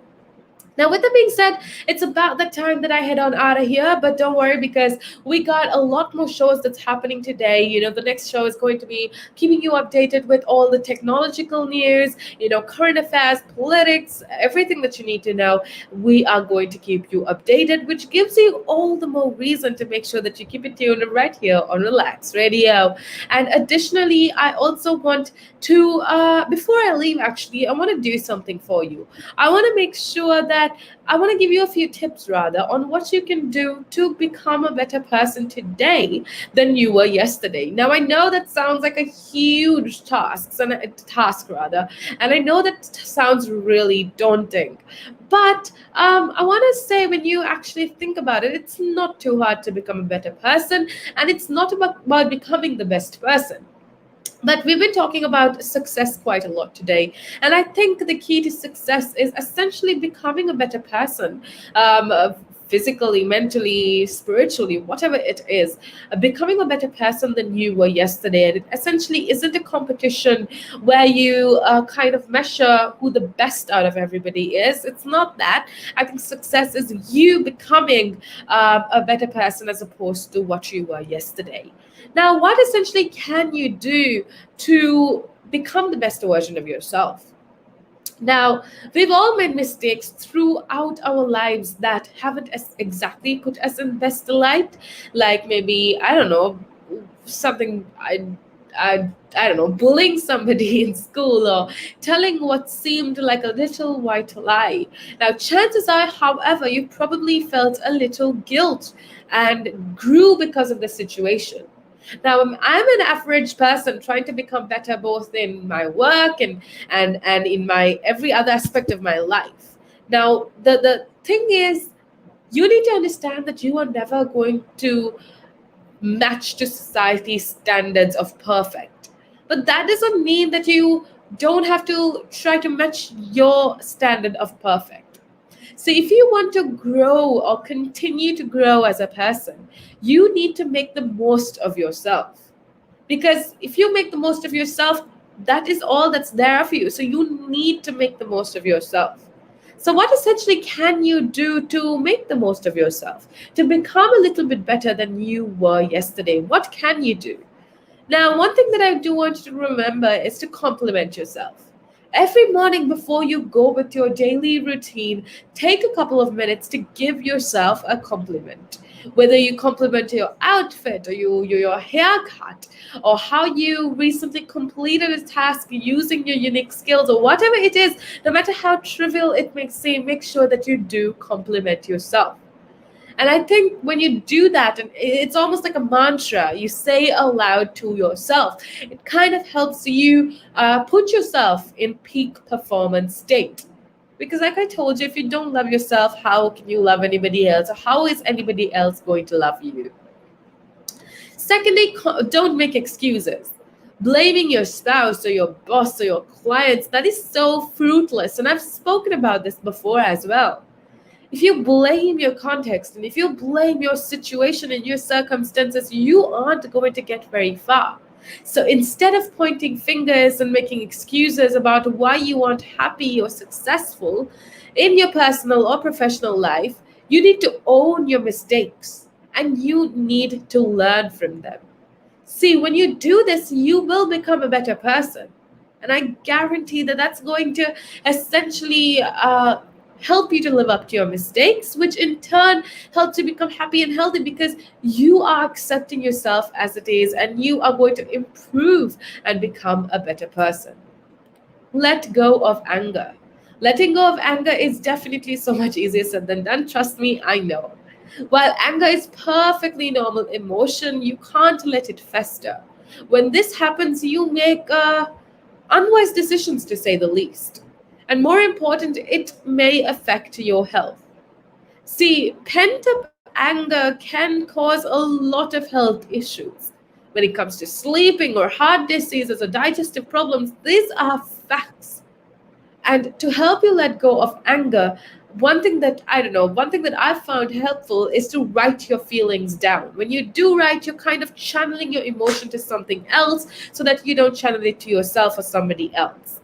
Now, with that being said, it's about the time that I head on out of here, but don't worry because we got a lot more shows that's happening today. The next show is going to be keeping you updated with all the technological news, current affairs, politics, everything that you need to know. We are going to keep you updated, which gives you all the more reason to make sure that you keep it tuned right here on Relax Radio. And additionally, I also want to, before I leave, actually, I want to do something for you. I want to make sure that I want to give you a few tips rather on what you can do to become a better person today than you were yesterday. Now I know that sounds like a huge task rather, and I know that sounds really daunting. But I want to say when you actually think about it, it's not too hard to become a better person, and it's not about becoming the best person. But we've been talking about success quite a lot today. And I think the key to success is essentially becoming a better person. Physically, mentally, spiritually, whatever it is, becoming a better person than you were yesterday. And it essentially isn't a competition where you kind of measure who the best out of everybody is. It's not that. I think success is you becoming a better person as opposed to what you were yesterday. Now, what essentially can you do to become the best version of yourself? Now, we've all made mistakes throughout our lives that haven't exactly put us in best light. Like maybe, I don't know, something I don't know, bullying somebody in school or telling what seemed like a little white lie. Now, chances are, however, you probably felt a little guilt and grew because of the situation. Now, I'm an average person trying to become better both in my work and in my every other aspect of my life. Now, the thing is, you need to understand that you are never going to match to society's standards of perfect. But that doesn't mean that you don't have to try to match your standard of perfect. So if you want to grow or continue to grow as a person, you need to make the most of yourself. Because if you make the most of yourself, that is all that's there for you. So you need to make the most of yourself. So, what essentially can you do to make the most of yourself, to become a little bit better than you were yesterday? What can you do? Now, one thing that I do want you to remember is to compliment yourself. Every morning before you go with your daily routine, take a couple of minutes to give yourself a compliment. Whether you compliment your outfit or your haircut or how you recently completed a task using your unique skills or whatever it is, no matter how trivial it may seem, make sure that you do compliment yourself. And I think when you do that, and it's almost like a mantra you say aloud to yourself, it kind of helps you put yourself in peak performance state. Because, like I told you, if you don't love yourself, how can you love anybody else? Or how is anybody else going to love you? Secondly, don't make excuses. Blaming your spouse or your boss or your clients, that is so fruitless. And I've spoken about this before as well. If you blame your context and if you blame your situation and your circumstances, you aren't going to get very far. So instead of pointing fingers and making excuses about why you aren't happy or successful in your personal or professional life, you need to own your mistakes and you need to learn from them. See, when you do this, you will become a better person. And I guarantee that that's going to essentially help you to live up to your mistakes, which in turn helps you become happy and healthy because you are accepting yourself as it is and you are going to improve and become a better person. Let go of anger. Letting go of anger is definitely so much easier said than done. Trust me, I know. While anger is perfectly normal emotion, you can't let it fester. When this happens, you make unwise decisions to say the least. And more important, it may affect your health. See, pent up anger can cause a lot of health issues. When it comes to sleeping or heart diseases or digestive problems, these are facts. And to help you let go of anger, one thing that I've found helpful is to write your feelings down. When you do write, you're kind of channeling your emotion to something else so that you don't channel it to yourself or somebody else.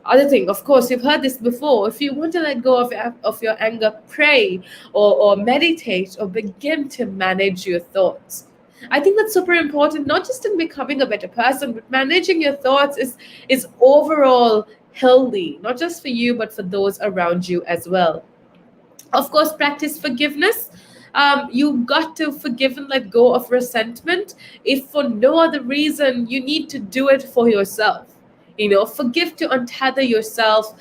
Other thing, of course, you've heard this before. If you want to let go of your anger, pray or meditate or begin to manage your thoughts. I think that's super important, not just in becoming a better person, but managing your thoughts is overall healthy, not just for you, but for those around you as well. Of course, practice forgiveness. You got to forgive and let go of resentment. If for no other reason, you need to do it for yourself. Forgive to untether yourself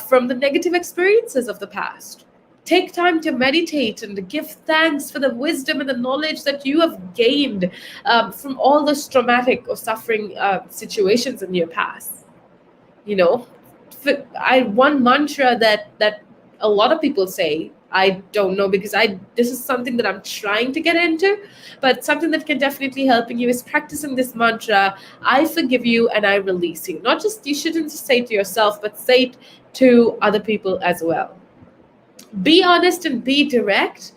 from the negative experiences of the past. Take time to meditate and give thanks for the wisdom and the knowledge that you have gained from all those traumatic or suffering situations in your past. you know I one mantra that a lot of people say. I don't know, because I this is something that I'm trying to get into, but something that can definitely helping you is practicing this mantra: I forgive you and I release you. Not just, you shouldn't just say it to yourself, but say it to other people as well. Be honest and be direct.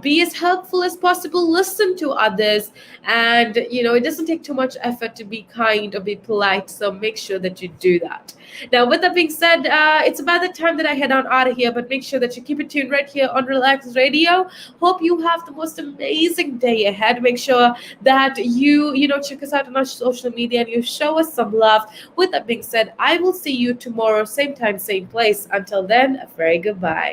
Be as helpful as possible, listen to others, and it doesn't take too much effort to be kind or be polite, so make sure that you do that. Now, with that being said, it's about the time that I head on out of here, but make sure that you keep it tuned right here on Relax Radio. Hope you have the most amazing day ahead. Make sure that you check us out on our social media and you show us some love. With that being said, I will see you tomorrow, same time, same place. Until then, a very goodbye.